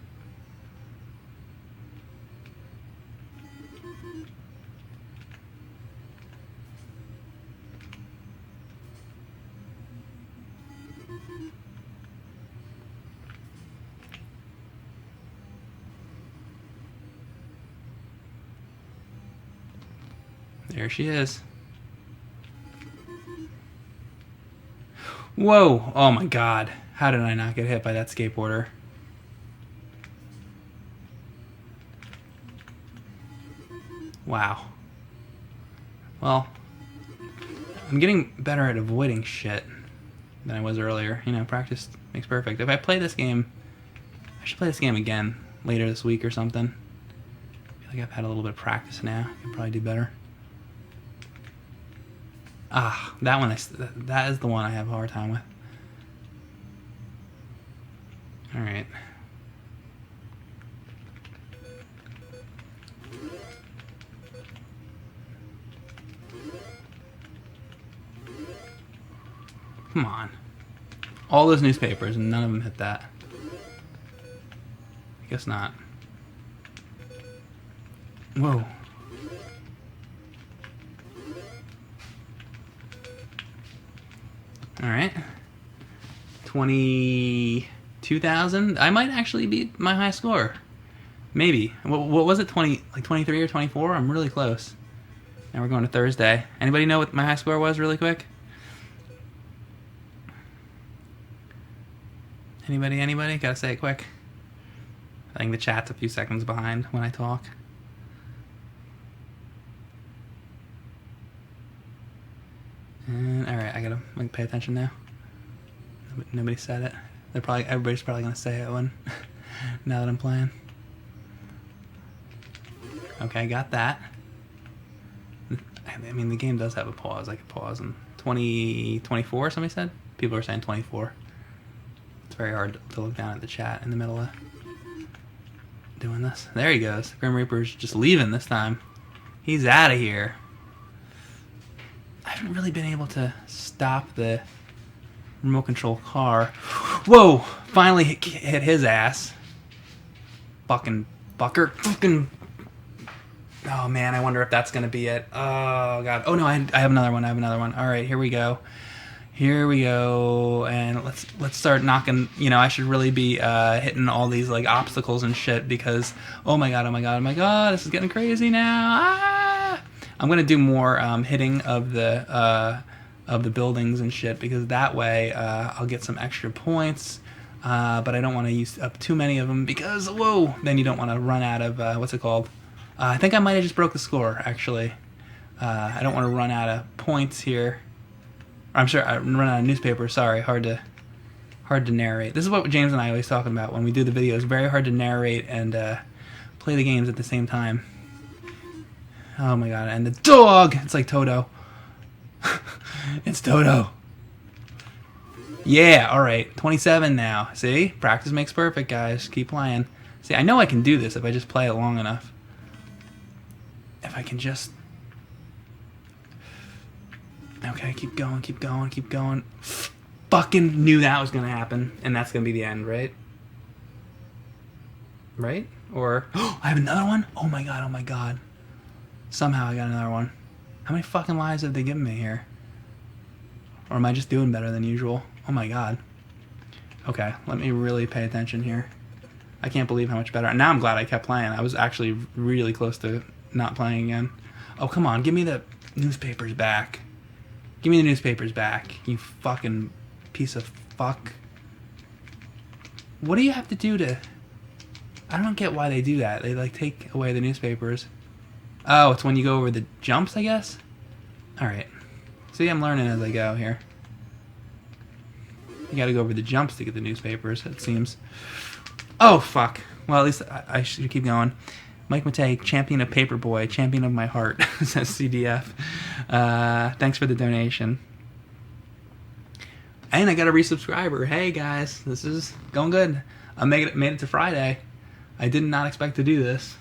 Speaker 1: There she is. Whoa! Oh my god. How did I not get hit by that skateboarder? Wow. Well, I'm getting better at avoiding shit than I was earlier. You know, practice makes perfect. If I play this game, I should play this game again later this week or something. I feel like I've had a little bit of practice now. I could probably do better. Ah, that one, that is the one I have a hard time with. Alright. Come on. All those newspapers and none of them hit that. I guess not. Whoa. Alright. 22,000? I might actually beat my high score. Maybe. What was it? 23 or 24? I'm really close. Now we're going to Thursday. Anybody know what my high score was really quick? Anybody? Gotta say it quick. I think the chat's a few seconds behind when I talk. And alright, I gotta pay attention now. Nobody said it. Everybody's probably gonna say it when now that I'm playing. Okay, got that. I mean, the game does have a pause. I could pause in 24, somebody said? People are saying 24. It's very hard to look down at the chat in the middle of doing this. There he goes. The Grim Reaper's just leaving this time. He's out of here. I haven't really been able to stop the remote control car. Whoa! Finally hit his ass. Fucking fucker. Fucking. Oh man, I wonder if that's gonna be it. Oh god. Oh no, I have another one. All right, here we go. And let's start knocking. You know, I should really be hitting all these like obstacles and shit because oh my god, this is getting crazy now. Ah! I'm gonna do more hitting of the buildings and shit because that way I'll get some extra points. But I don't want to use up too many of them because whoa, then you don't want to run out of what's it called? I think I might have just broke the score actually. I don't want to run out of points here. I'm sure I run out of newspapers. Sorry, hard to narrate. This is what James and I always talking about when we do the videos. Very hard to narrate and play the games at the same time. Oh my god! And the dog. It's like Toto. It's Toto. Yeah. All right. 27 now. See, practice makes perfect, guys. Keep playing. See, I know I can do this if I just play it long enough. If I can just. Okay, keep going. Fucking knew that was gonna happen, and that's gonna be the end, right? Right? Or I have another one? Oh my god. Somehow I got another one. How many fucking lives have they given me here? Or am I just doing better than usual? Oh my god. Okay, let me really pay attention here. I can't believe how much better. And now I'm glad I kept playing. I was actually really close to not playing again. Oh, come on, give me the newspapers back. Give me the newspapers back, you fucking piece of fuck. What do you have to do to... I don't get why they do that. They, like, take away the newspapers. Oh, it's when you go over the jumps, I guess? Alright. See, I'm learning as I go here. You gotta go over the jumps to get the newspapers, it seems. Oh, fuck. Well, at least I should keep going. Mike Matei, champion of Paperboy, champion of my heart, says CDF. Thanks for the donation. And I got a resubscriber. Hey guys, this is going good. I made it to Friday. I did not expect to do this.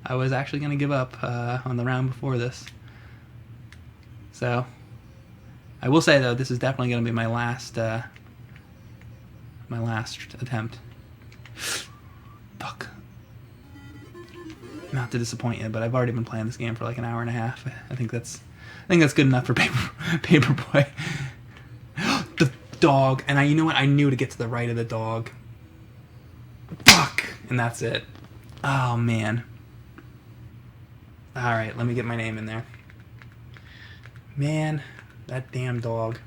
Speaker 1: I was actually going to give up on the round before this. So, I will say though, this is definitely going to be my last attempt. Fuck. Not to disappoint you, but I've already been playing this game for like an hour and a half. I think that's good enough for Paperboy. The dog, and you know what? I knew to get to the right of the dog. Fuck, and that's it. Oh man. All right, let me get my name in there. Man, that damn dog.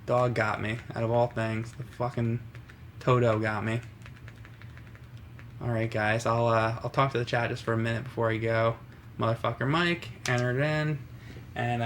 Speaker 1: Dog got me. Out of all things, the fucking Toto got me. Alright guys, I'll talk to the chat just for a minute before I go. Motherfucker Mike, enter it in, and